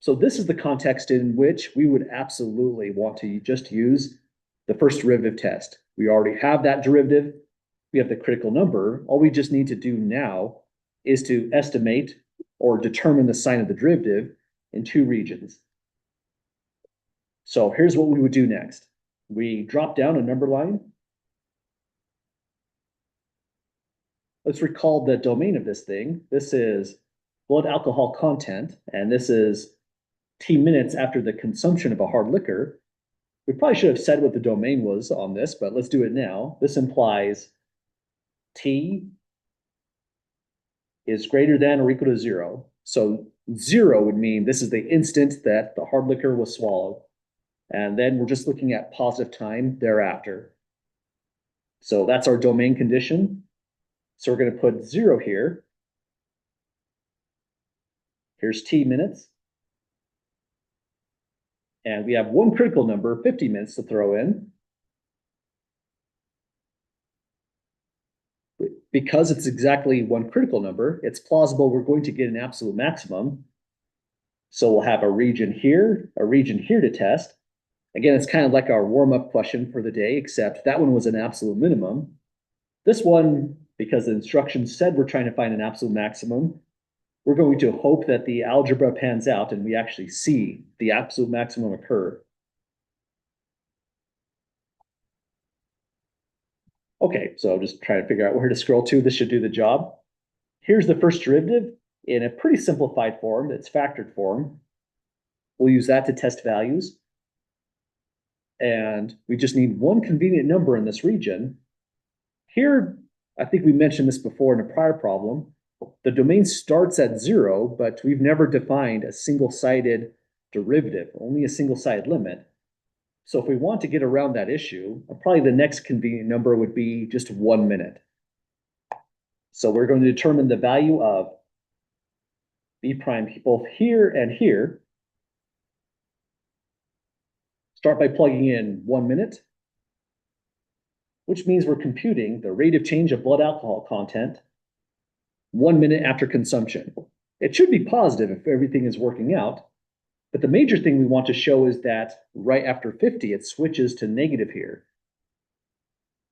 So this is the context in which we would absolutely want to just use the first derivative test. We already have that derivative. We have the critical number. All we just need to do now is to estimate or determine the sign of the derivative in two regions. So here's what we would do next. We drop down a number line. Let's recall the domain of this thing. This is blood alcohol content, and this is T minutes after the consumption of a hard liquor. We probably should have said what the domain was on this, but let's do it now. This implies T is greater than or equal to 0. So 0 would mean this is the instant that the hard liquor was swallowed. And then we're just looking at positive time thereafter. So that's our domain condition. So we're going to put 0 here. Here's T minutes. And we have one critical number, 50 minutes, to throw in. Because it's exactly one critical number, it's plausible we're going to get an absolute maximum. So we'll have a region here to test. Again, it's kind of like our warm-up question for the day, except that one was an absolute minimum. This one, because the instructions said we're trying to find an absolute maximum, we're going to hope that the algebra pans out and we actually see the absolute maximum occur. Okay, so just trying to figure out where to scroll to. This should do the job. Here's the first derivative in a pretty simplified form. It's factored form. We'll use that to test values. And we just need one convenient number in this region. Here, I think we mentioned this before in a prior problem. The domain starts at 0, but we've never defined a single-sided derivative, only a single-sided limit. So if we want to get around that issue, probably the next convenient number would be just 1 minute. So we're going to determine the value of B prime both here and here. Start by plugging in 1 minute, which means we're computing the rate of change of blood alcohol content 1 minute after consumption. It should be positive if everything is working out. But the major thing we want to show is that right after 50, it switches to negative here.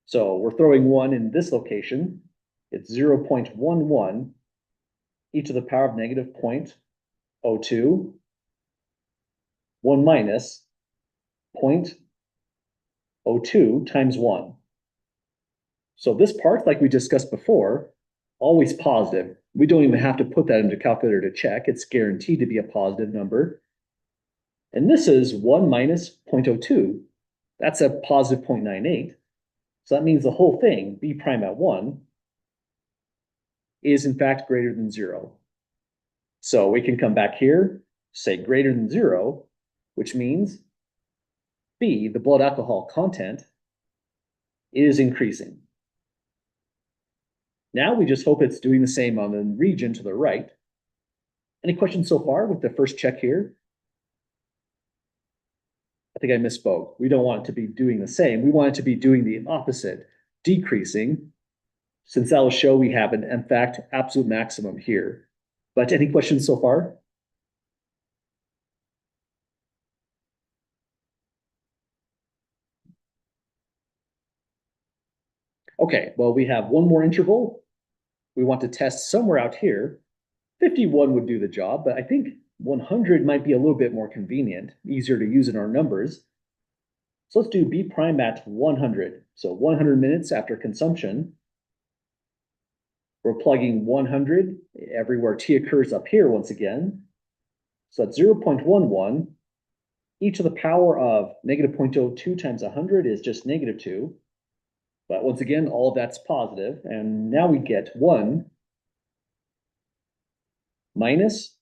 So we're throwing 1 in this location. It's 0.11 e to the power of negative 0.02, 1 minus 0.02 times 1. So this part, like we discussed before, always positive. We don't even have to put that into calculator to check. It's guaranteed to be a positive number. And this is 1 minus 0.02. That's a positive 0.98. So that means the whole thing, B prime at 1, is in fact greater than 0. So we can come back here, say greater than 0, which means B, the blood alcohol content, is increasing. Now we just hope it's doing the same on the region to the right. Any questions so far with the first check here? I think I misspoke. We don't want it to be doing the same. We want it to be doing the opposite, decreasing, since that will show we have an, in fact, absolute maximum here. But any questions so far? Okay, well, we have one more interval. We want to test somewhere out here. 51 would do the job, but I think 100 might be a little bit more convenient, easier to use in our numbers. So let's do B prime at 100. So 100 minutes after consumption. We're plugging 100 everywhere t occurs up here once again. So that's 0.11. E to the power of negative 0.02 times 100 is just negative 2. But once again, all of that's positive. And now we get 1 minus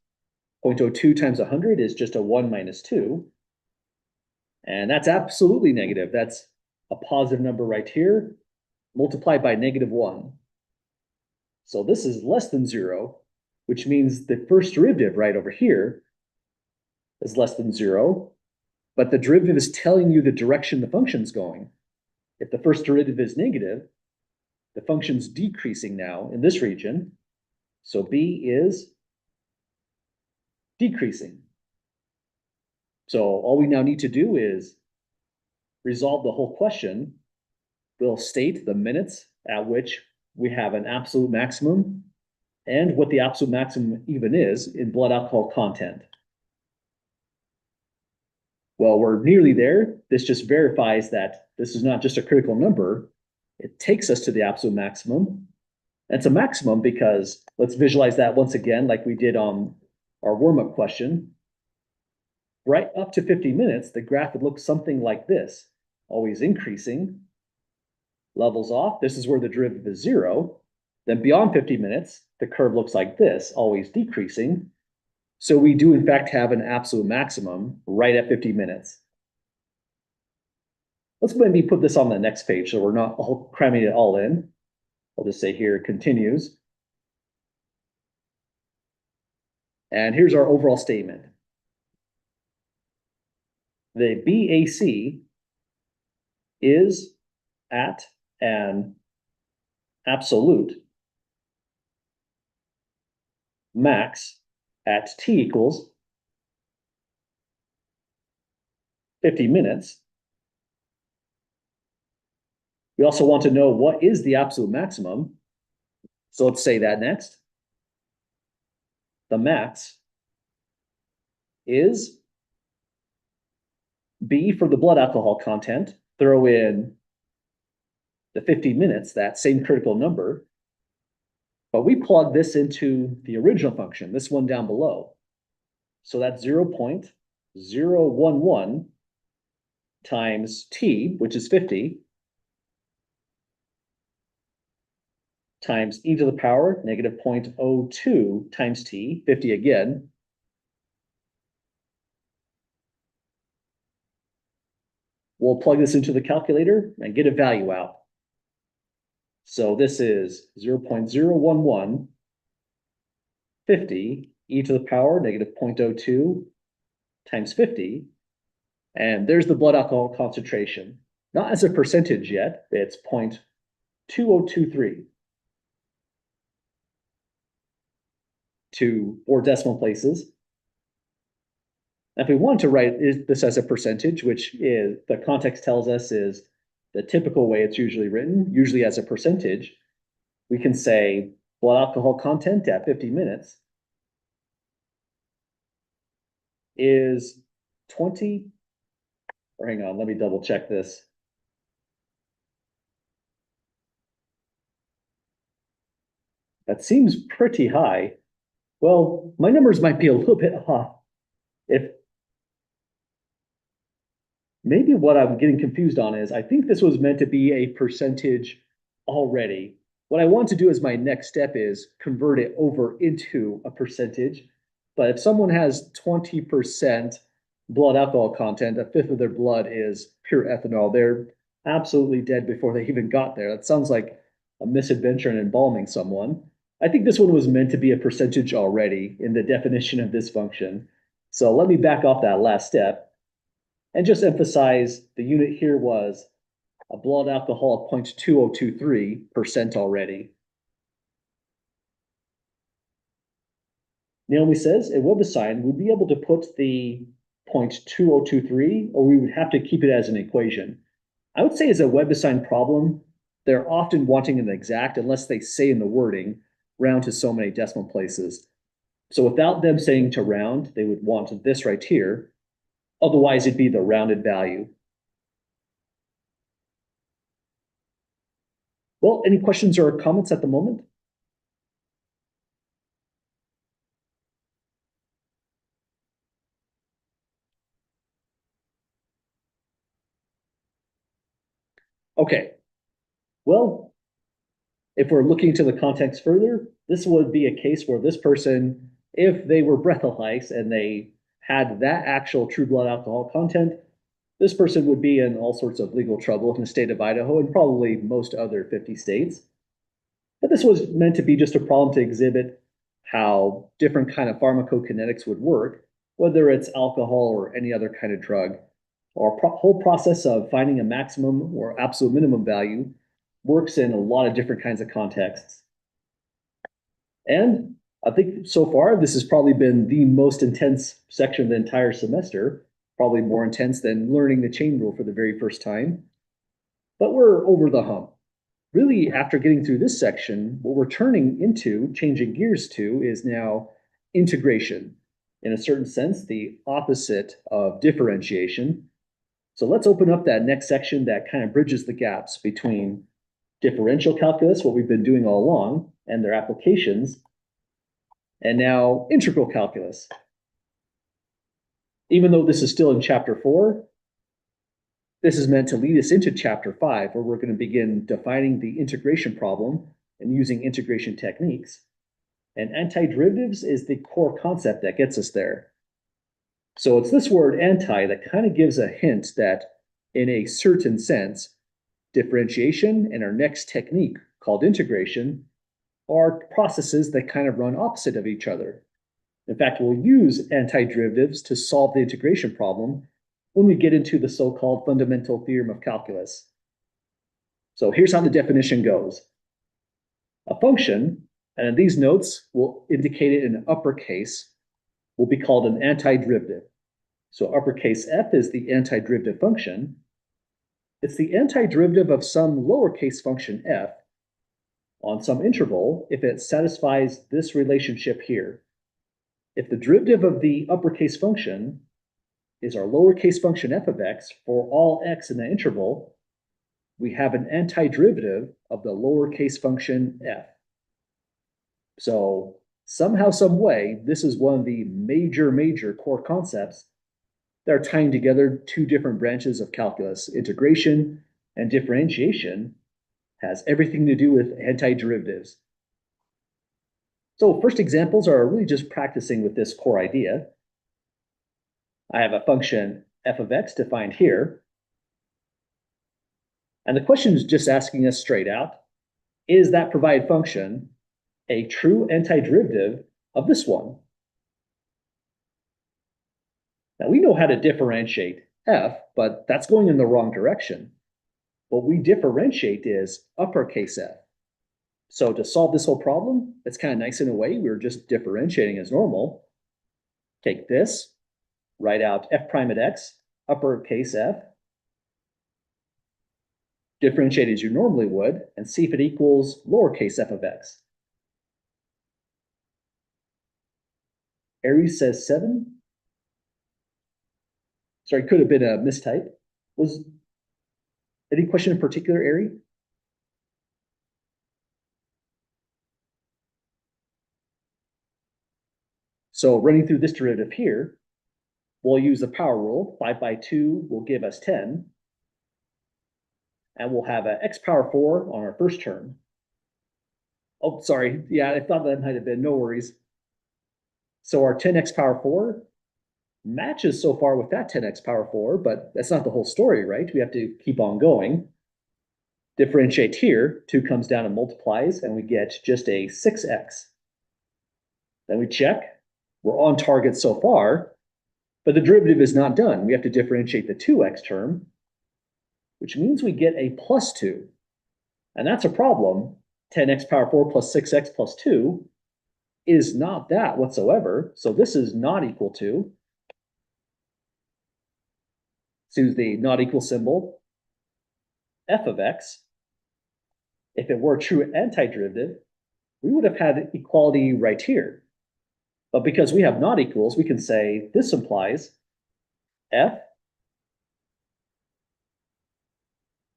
0.02 times 100 is just a 1 minus 2. And that's absolutely negative. That's a positive number right here, multiplied by negative 1. So this is less than 0, which means the first derivative right over here is less than 0. But the derivative is telling you the direction the function's going. If the first derivative is negative, the function's decreasing now in this region. So B is decreasing. So all we now need to do is resolve the whole question. We'll state the minutes at which we have an absolute maximum and what the absolute maximum even is in blood alcohol content. Well, we're nearly there. This just verifies that this is not just a critical number. It takes us to the absolute maximum. And it's a maximum because let's visualize that once again, like we did on our warm-up question. Right up to 50 minutes, the graph would look something like this, always increasing, levels off. This is where the derivative is 0. Then beyond 50 minutes, the curve looks like this, always decreasing. So we do in fact have an absolute maximum right at 50 minutes. Let's maybe put this on the next page so we're not all cramming it all in. I'll just say here continues. And here's our overall statement. The BAC is at an absolute max at t equals 50 minutes. We also want to know what is the absolute maximum. So let's say that next. The max is B for the blood alcohol content. Throw in the 50 minutes, that same critical number. But we plug this into the original function, this one down below. So that's 0.011 times t, which is 50, times e to the power negative 0.02 times t, 50 again. We'll plug this into the calculator and get a value out. So this is 0.011, 50, e to the power negative 0.02 times 50. And there's the blood alcohol concentration. Not as a percentage yet, it's 0.2023. To 4 decimal places. If we want to write this as a percentage, which is the context tells us is the typical way it's usually written, usually as a percentage, we can say blood alcohol content at 50 minutes is 20, or hang on, let me double check this. That seems pretty high. Well, my numbers might be a little bit off. If maybe what I'm getting confused on is I think this was meant to be a percentage already. What I want to do as my next step is convert it over into a percentage. But if someone has 20% blood alcohol content, a fifth of their blood is pure ethanol, they're absolutely dead before they even got there. That sounds like a misadventure in embalming someone. I think this one was meant to be a percentage already in the definition of this function. So let me back off that last step and just emphasize the unit here was a blood alcohol of 0.2023% already. Naomi says a WebAssign would be able to put the 0.2023, or we would have to keep it as an equation. I would say as a WebAssign problem, they're often wanting an exact, unless they say in the wording, round to so many decimal places. So without them saying to round, they would want this right here. Otherwise, it'd be the rounded value. Well, any questions or comments at the moment? Okay, well, if we're looking to the context further, this would be a case where this person, if they were breathalyzed and they had that actual true blood alcohol content, this person would be in all sorts of legal trouble in the state of Idaho and probably most other 50 states. But this was meant to be just a problem to exhibit how different kind of pharmacokinetics would work, whether it's alcohol or any other kind of drug. Our whole process of finding a maximum or absolute minimum value works in a lot of different kinds of contexts. And I think so far, this has probably been the most intense section of the entire semester, probably more intense than learning the chain rule for the very first time. But we're over the hump. Really, after getting through this section, what we're turning into, changing gears to, is now integration. In a certain sense, the opposite of differentiation. So let's open up that next section that kind of bridges the gaps between differential calculus, what we've been doing all along, and their applications, and now integral calculus. Even though this is still in chapter 4, this is meant to lead us into chapter 5, where we're going to begin defining the integration problem and using integration techniques. And antiderivatives is the core concept that gets us there. So it's this word anti that kind of gives a hint that, in a certain sense, differentiation and our next technique called integration are processes that kind of run opposite of each other. In fact, we'll use antiderivatives to solve the integration problem when we get into the so-called fundamental theorem of calculus. So here's how the definition goes. A function, and in these notes, we'll indicate it in uppercase, will be called an antiderivative. So uppercase F is the antiderivative function. It's the antiderivative of some lowercase function f on some interval if it satisfies this relationship here. If the derivative of the uppercase function is our lowercase function f of x for all x in the interval, we have an antiderivative of the lowercase function f. So somehow, some way, this is one of the major core concepts that are tying together two different branches of calculus. Integration and differentiation has everything to do with antiderivatives. So first examples are really just practicing with this core idea. I have a function f of x defined here. And the question is just asking us straight out, is that provided function a true antiderivative of this one? Now we know how to differentiate f, but that's going in the wrong direction. What we differentiate is uppercase f. So to solve this whole problem, it's kind of nice in a way. We're just differentiating as normal. Take this, write out f prime at x, uppercase f, differentiate as you normally would, and see if it equals lowercase f of x. Aries says 7. Sorry, could have been a mistype. Was any question in particular, Ari? So running through this derivative here, we'll use the power rule. 5 by 2 will give us 10. And we'll have an x power 4 on our first term. Oh, sorry. Yeah, I thought that might have been. No worries. So our 10x power 4 matches so far with that 10x power 4, but that's not the whole story, right? We have to keep on going. Differentiate here, 2 comes down and multiplies, and we get just a 6x. Then we check. We're on target so far, but the derivative is not done. We have to differentiate the 2x term, which means we get a plus 2. And that's a problem. 10x power 4 plus 6x plus 2 is not that whatsoever. So this is not equal to. Let's use the not equal symbol. F of x If it were a true antiderivative, we would have had equality right here. But because we have not equals, we can say this implies f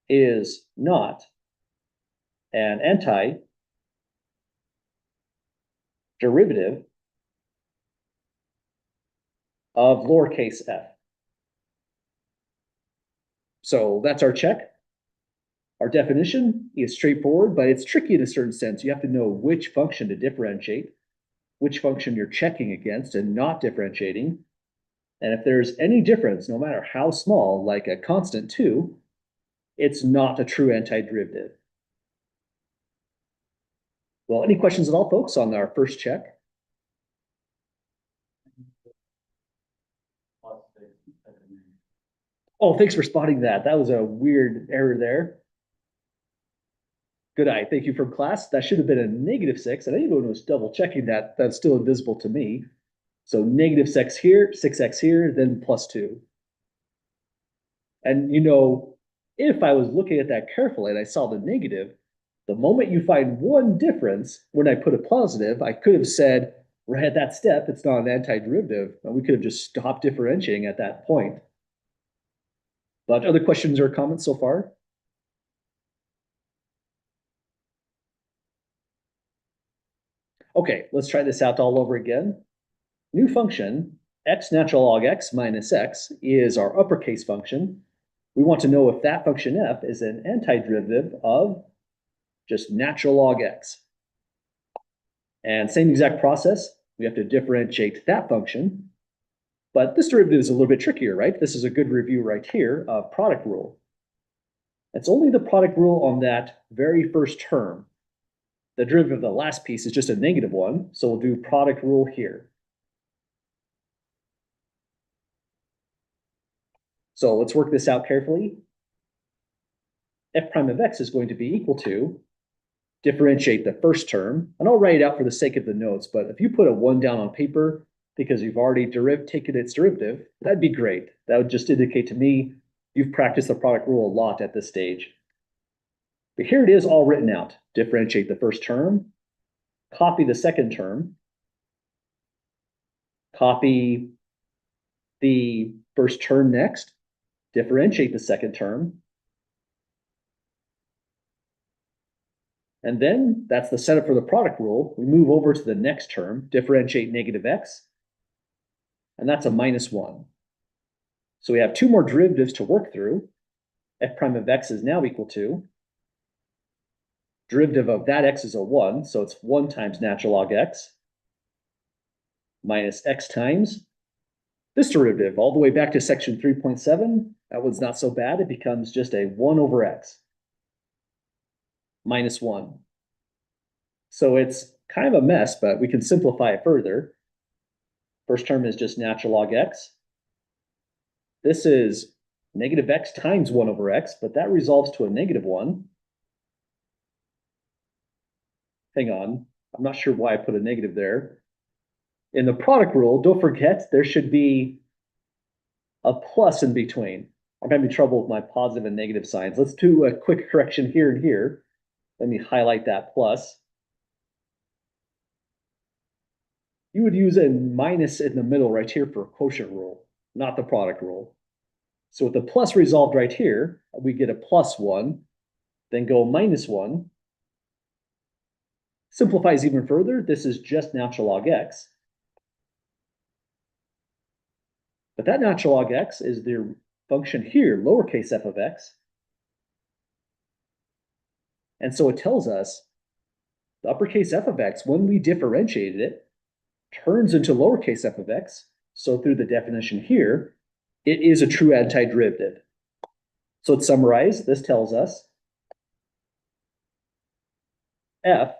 is not an antiderivative of lowercase f. So that's our check. Our definition is straightforward, but it's tricky in a certain sense. You have to know which function to differentiate, which function you're checking against and not differentiating. And if there's any difference, no matter how small, like a constant 2, it's not a true antiderivative. Well, any questions at all, folks, on our first check? Oh, thanks for spotting that. That was a weird error there. Good eye. Thank you from class. That should have been a -6. And anyone was double checking that, that's still invisible to me. So -6 here, 6x here, then +2. And if I was looking at that carefully and I saw the negative, the moment you find one difference, when I put a positive, I could have said, right at that step, it's not an antiderivative, and we could have just stopped differentiating at that point. But other questions or comments so far? Okay, let's try this out all over again. New function, x natural log x minus x, is our uppercase function. We want to know if that function f is an antiderivative of just natural log x. And same exact process, we have to differentiate that function. But this derivative is a little bit trickier, right? This is a good review right here of product rule. It's only the product rule on that very first term. The derivative of the last piece is just a -1, so we'll do product rule here. So let's work this out carefully. F prime of x is going to be equal to, differentiate the first term, and I'll write it out for the sake of the notes, but if you put a 1 down on paper because you've already taken its derivative, that'd be great. That would just indicate to me you've practiced the product rule a lot at this stage. But here it is all written out. Differentiate the first term, copy the second term, copy the first term next, differentiate the second term, and then that's the setup for the product rule. We move over to the next term, differentiate -x, and that's a -1. So we have 2 more derivatives to work through. F prime of x is now equal to, derivative of that x is a 1, so it's 1 times natural log x, minus x times this derivative, all the way back to section 3.7. That one's not so bad. It becomes just a 1 over x, minus 1. So it's kind of a mess, but we can simplify it further. First term is just natural log x. This is -x times 1 over x, but that resolves to a -1. Hang on, I'm not sure why I put a negative there. In the product rule, don't forget there should be a plus in between. I'm having trouble with my positive and negative signs. Let's do a quick correction here and here. Let me highlight that plus. You would use a minus in the middle right here for a quotient rule, not the product rule. So with the plus resolved right here, we get a +1, then go -1. Simplifies even further. This is just natural log x. But that natural log x is the function here, lowercase f of x. And so it tells us the uppercase f of x, when we differentiated it, turns into lowercase f of x. So through the definition here, it is a true antiderivative. So to summarize, this tells us f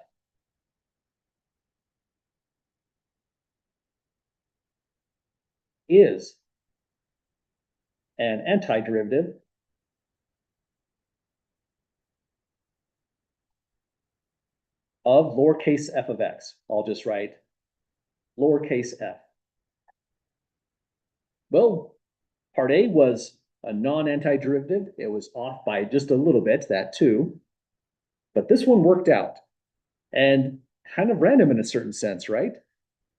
is an antiderivative of lowercase f of x. I'll just write lowercase f. Well, part A was a non-antiderivative. It was off by just a little bit, that 2. But this one worked out, and kind of random in a certain sense, right?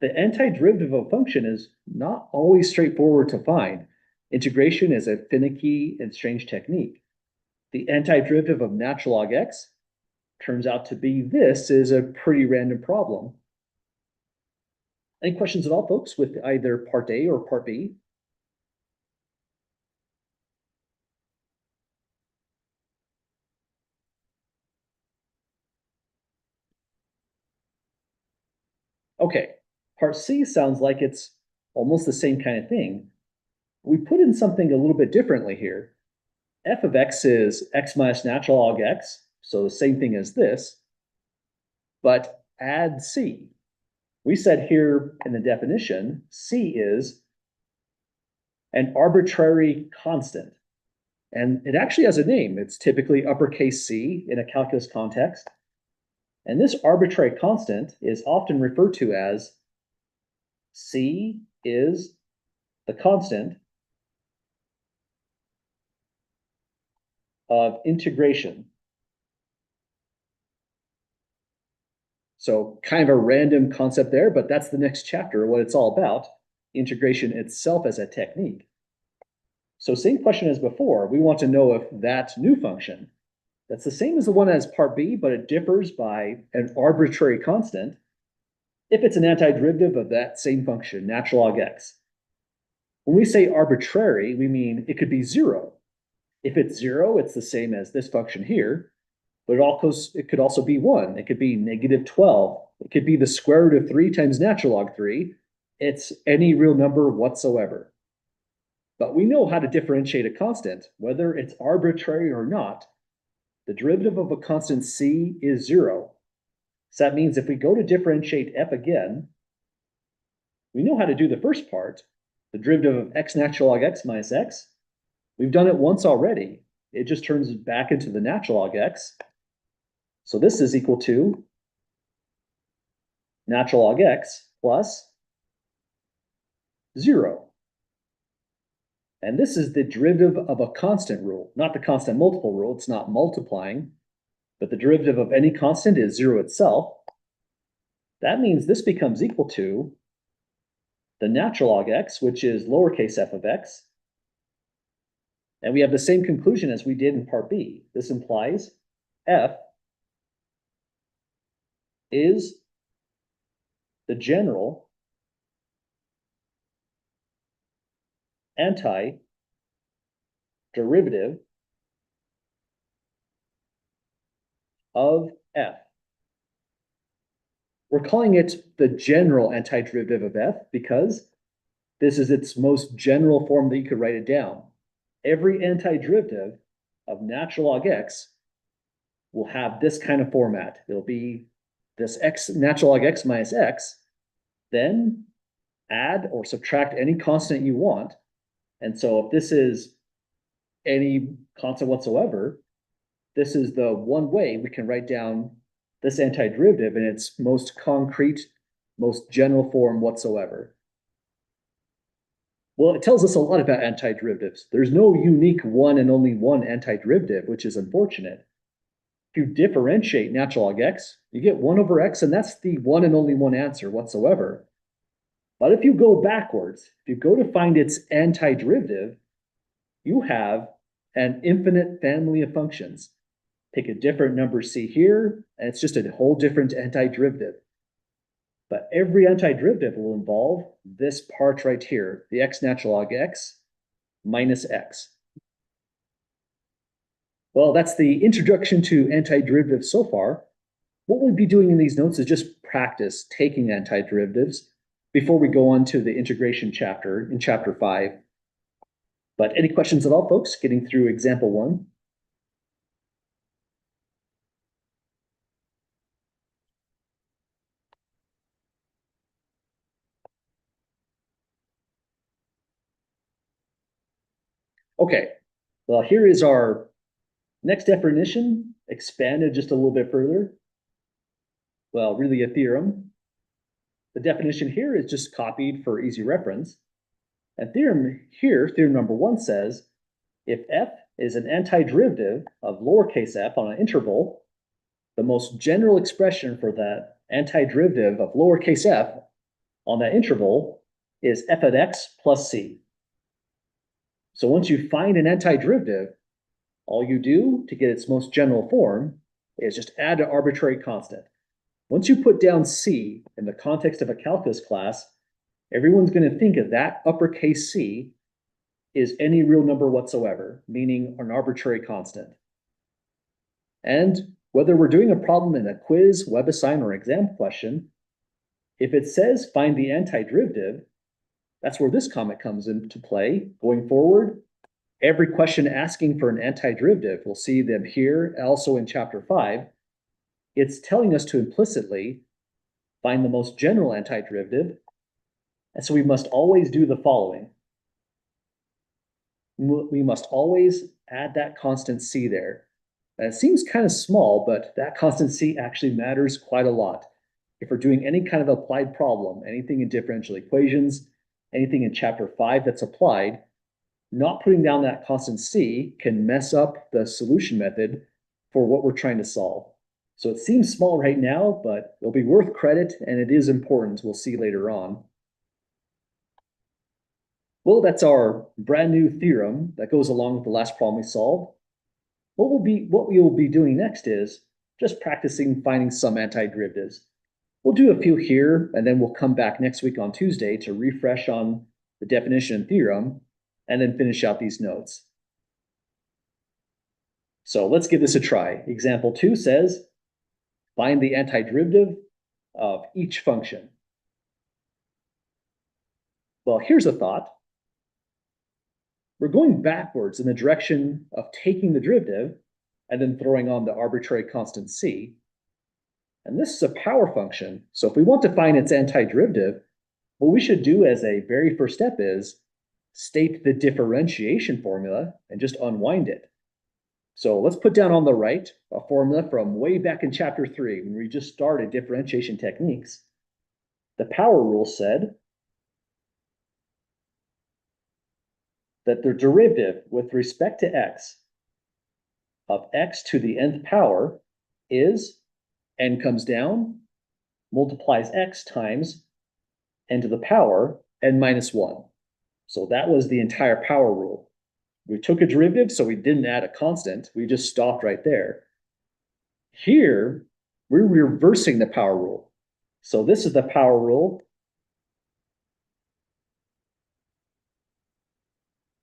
The antiderivative of a function is not always straightforward to find. Integration is a finicky and strange technique. The antiderivative of natural log x turns out to be this is a pretty random problem. Any questions at all, folks, with either part A or part B? Okay, part C sounds like it's almost the same kind of thing. We put in something a little bit differently here. F of x is x minus natural log x, so the same thing as this, but add C. We said here in the definition, C is an arbitrary constant. And it actually has a name. It's typically uppercase C in a calculus context. And this arbitrary constant is often referred to as C is the constant of integration. So kind of a random concept there, but that's the next chapter, what it's all about, integration itself as a technique. So same question as before, we want to know if that new function, that's the same as the one as part B, but it differs by an arbitrary constant, if it's an antiderivative of that same function, natural log x. When we say arbitrary, we mean it could be zero. If it's zero, it's the same as this function here, but it could also be 1. It could be negative 12. It could be the square root of 3 times natural log 3. It's any real number whatsoever. But we know how to differentiate a constant, whether it's arbitrary or not. The derivative of a constant c is 0. So that means if we go to differentiate f again, we know how to do the first part, the derivative of x natural log x minus x. We've done it once already. It just turns back into the natural log x. So this is equal to natural log x plus 0. And this is the derivative of a constant rule, not the constant multiple rule. It's not multiplying, but the derivative of any constant is 0 itself. That means this becomes equal to the natural log x, which is lowercase f of x. And we have the same conclusion as we did in part B. This implies f is the general antiderivative of f. We're calling it the general antiderivative of f because this is its most general form that you could write it down. Every antiderivative of natural log x will have this kind of format. It'll be this x natural log x minus x, then add or subtract any constant you want. And so if this is any constant whatsoever, this is the one way we can write down this antiderivative in its most concrete, most general form whatsoever. Well, it tells us a lot about antiderivatives. There's no unique one and only one antiderivative, which is unfortunate. If you differentiate natural log x, you get 1 over x, and that's the one and only one answer whatsoever. But if you go backwards, if you go to find its antiderivative, you have an infinite family of functions. Pick a different number c here, and it's just a whole different antiderivative. But every antiderivative will involve this part right here, the x natural log x minus x. Well, that's the introduction to antiderivatives so far. What we'll be doing in these notes is just practice taking antiderivatives before we go on to the integration chapter in chapter 5. But any questions at all, folks, getting through example 1? Okay, well, here is our next definition, expanded just a little bit further. Well, really a theorem. The definition here is just copied for easy reference. And theorem here, theorem number 1 says, if f is an antiderivative of lowercase f on an interval, the most general expression for that antiderivative of lowercase f on that interval is f of x plus c. So once you find an antiderivative, all you do to get its most general form is just add an arbitrary constant. Once you put down c in the context of a calculus class, everyone's going to think of that uppercase c is any real number whatsoever, meaning an arbitrary constant. And whether we're doing a problem in a quiz, WebAssign, or exam question, if it says find the antiderivative, that's where this comment comes into play. Going forward, every question asking for an antiderivative, we'll see them here, also in chapter 5. It's telling us to implicitly find the most general antiderivative. And so we must always do the following. We must always add that constant c there. And it seems kind of small, but that constant c actually matters quite a lot. If we're doing any kind of applied problem, anything in differential equations, anything in chapter 5 that's applied, not putting down that constant c can mess up the solution method for what we're trying to solve. So it seems small right now, but it'll be worth credit, and it is important. We'll see later on. Well, that's our brand new theorem that goes along with the last problem we solved. What we will be doing next is just practicing finding some antiderivatives. We'll do a few here, and then we'll come back next week on Tuesday to refresh on the definition and theorem, and then finish out these notes. So let's give this a try. Example 2 says, find the antiderivative of each function. Well, here's a thought. We're going backwards in the direction of taking the derivative and then throwing on the arbitrary constant c. And this is a power function. So if we want to find its antiderivative, what we should do as a very first step is state the differentiation formula and just unwind it. So let's put down on the right a formula from way back in chapter 3 when we just started differentiation techniques. The power rule said that the derivative with respect to x of x to the nth power is n comes down, multiplies x times n to the power n minus 1. So that was the entire power rule. We took a derivative, so we didn't add a constant. We just stopped right there. Here, we're reversing the power rule. So this is the power rule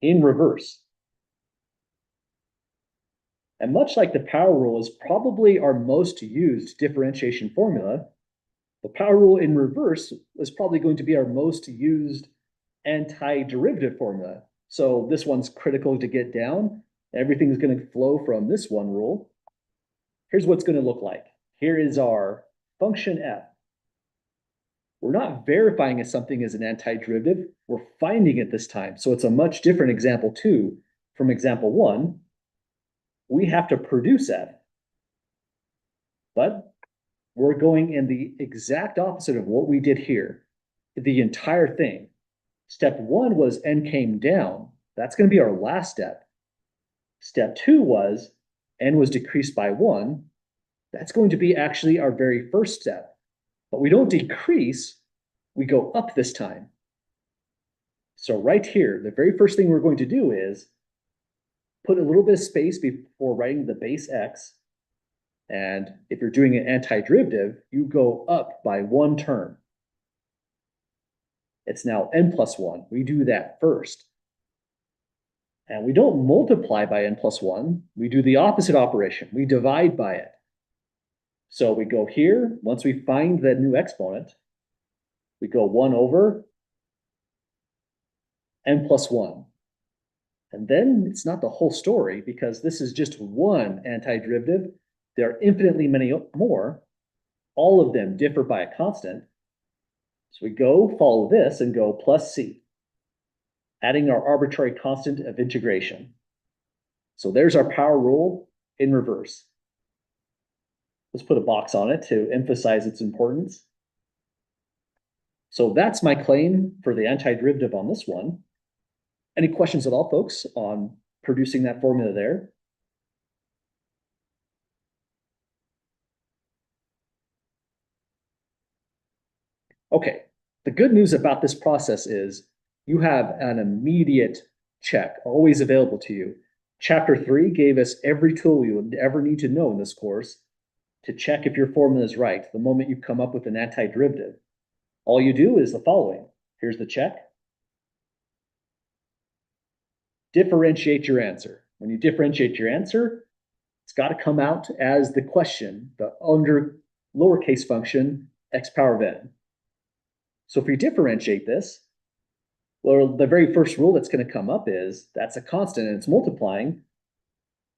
in reverse. And much like the power rule is probably our most used differentiation formula, the power rule in reverse is probably going to be our most used antiderivative formula. So this one's critical to get down. Everything's going to flow from this one rule. Here's what's going to look like. Here is our function f. We're not verifying if something is an antiderivative. We're finding it this time. So it's a much different example 2 from example 1. We have to produce f. But we're going in the exact opposite of what we did here. The entire thing. Step 1 was n came down. That's going to be our last step. Step 2 was n was decreased by 1. That's going to be actually our very first step. But we don't decrease, we go up this time. So right here, the very first thing we're going to do is put a little bit of space before writing the base x. And if you're doing an antiderivative, you go up by 1 term. It's now n plus 1. We do that first. And we don't multiply by n plus 1. We do the opposite operation. We divide by it. So we go here. Once we find the new exponent, we go 1 over n plus 1. And then it's not the whole story because this is just one antiderivative. There are infinitely many more. All of them differ by a constant. So we go follow this and go plus c, adding our arbitrary constant of integration. So there's our power rule in reverse. Let's put a box on it to emphasize its importance. So that's my claim for the antiderivative on this one. Any questions at all, folks, on producing that formula there? Okay, the good news about this process is you have an immediate check always available to you. Chapter 3 gave us every tool you would ever need to know in this course to check if your formula is right the moment you come up with an antiderivative. All you do is the following. Here's the check. Differentiate your answer. When you differentiate your answer, it's got to come out as the question, the under lowercase function, x power of n. So if we differentiate this, well, the very first rule that's going to come up is that's a constant and it's multiplying.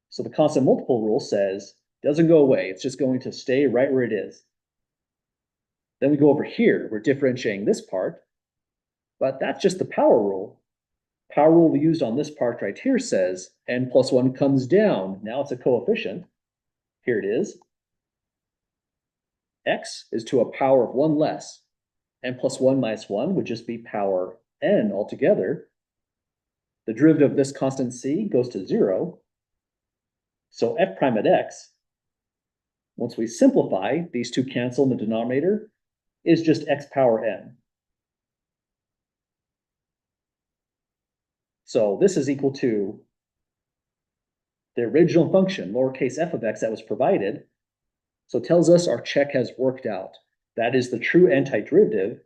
So the constant multiple rule says doesn't go away. It's just going to stay right where it is. Then we go over here. We're differentiating this part, but that's just the power rule. Power rule we used on this part right here says n plus 1 comes down. Now it's a coefficient. Here it is. X is to a power of 1 less. N plus 1 minus 1 would just be power n altogether. The derivative of this constant c goes to 0. So f prime at x, once we simplify, these two cancel in the denominator, is just x power n. So this is equal to the original function, lowercase f of x, that was provided. So it tells us our check has worked out. That is the true antiderivative.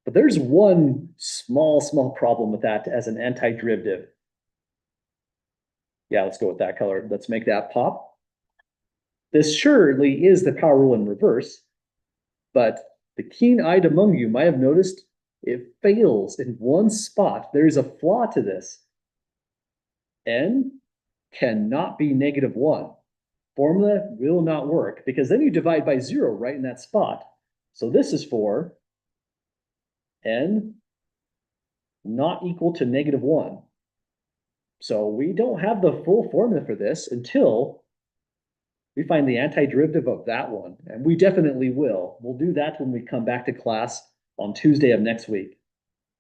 But there's one small problem with that as an antiderivative. Yeah, let's go with that color. Let's make that pop. This surely is the power rule in reverse, but the keen-eyed among you might have noticed it fails in one spot. There is a flaw to this. N cannot be -1. Formula will not work because then you divide by 0 right in that spot. So this is for n not equal to -1. So we don't have the full formula for this until we find the antiderivative of that one. And we definitely will. We'll do that when we come back to class on Tuesday of next week.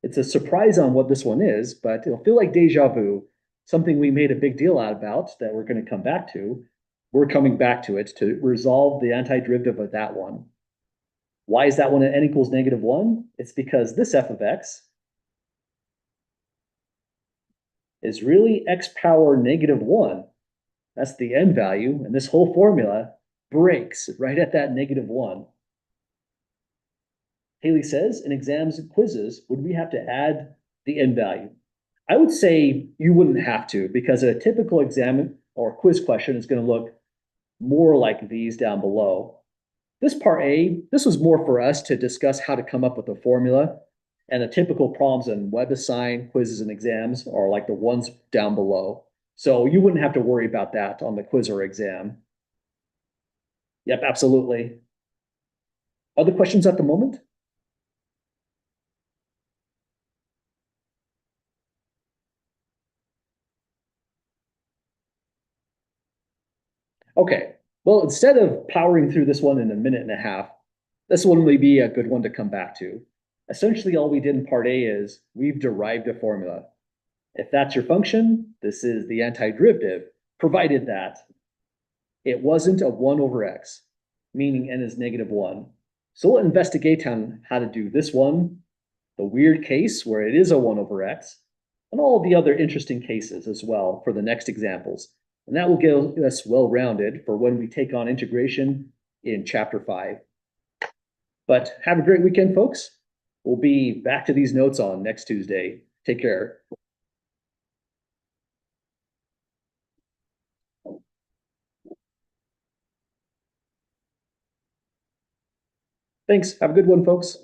It's a surprise on what this one is, but it'll feel like deja vu, something we made a big deal out about that we're going to come back to. We're coming back to it to resolve the antiderivative of that one. Why is that one at n equals -1? It's because this f of x is really x power -1. That's the n value, and this whole formula breaks right at that -1. Haley says, in exams and quizzes, would we have to add the n value? I would say you wouldn't have to, because a typical exam or quiz question is going to look more like these down below. This part A, this was more for us to discuss how to come up with a formula, and the typical problems in WebAssign, quizzes, and exams are like the ones down below. So you wouldn't have to worry about that on the quiz or exam. Yep, absolutely. Other questions at the moment? Okay, well, instead of powering through this one in a minute and a half, this one may be a good one to come back to. Essentially, all we did in part A is we've derived a formula. If that's your function, this is the antiderivative, provided that it wasn't a 1 over x, meaning n is -1. So we'll investigate on how to do this one, the weird case where it is a 1 over x, and all the other interesting cases as well for the next examples. And that will get us well-rounded for when we take on integration in chapter 5. But have a great weekend, folks. We'll be back to these notes on next Tuesday. Take care. Thanks. Have a good one, folks.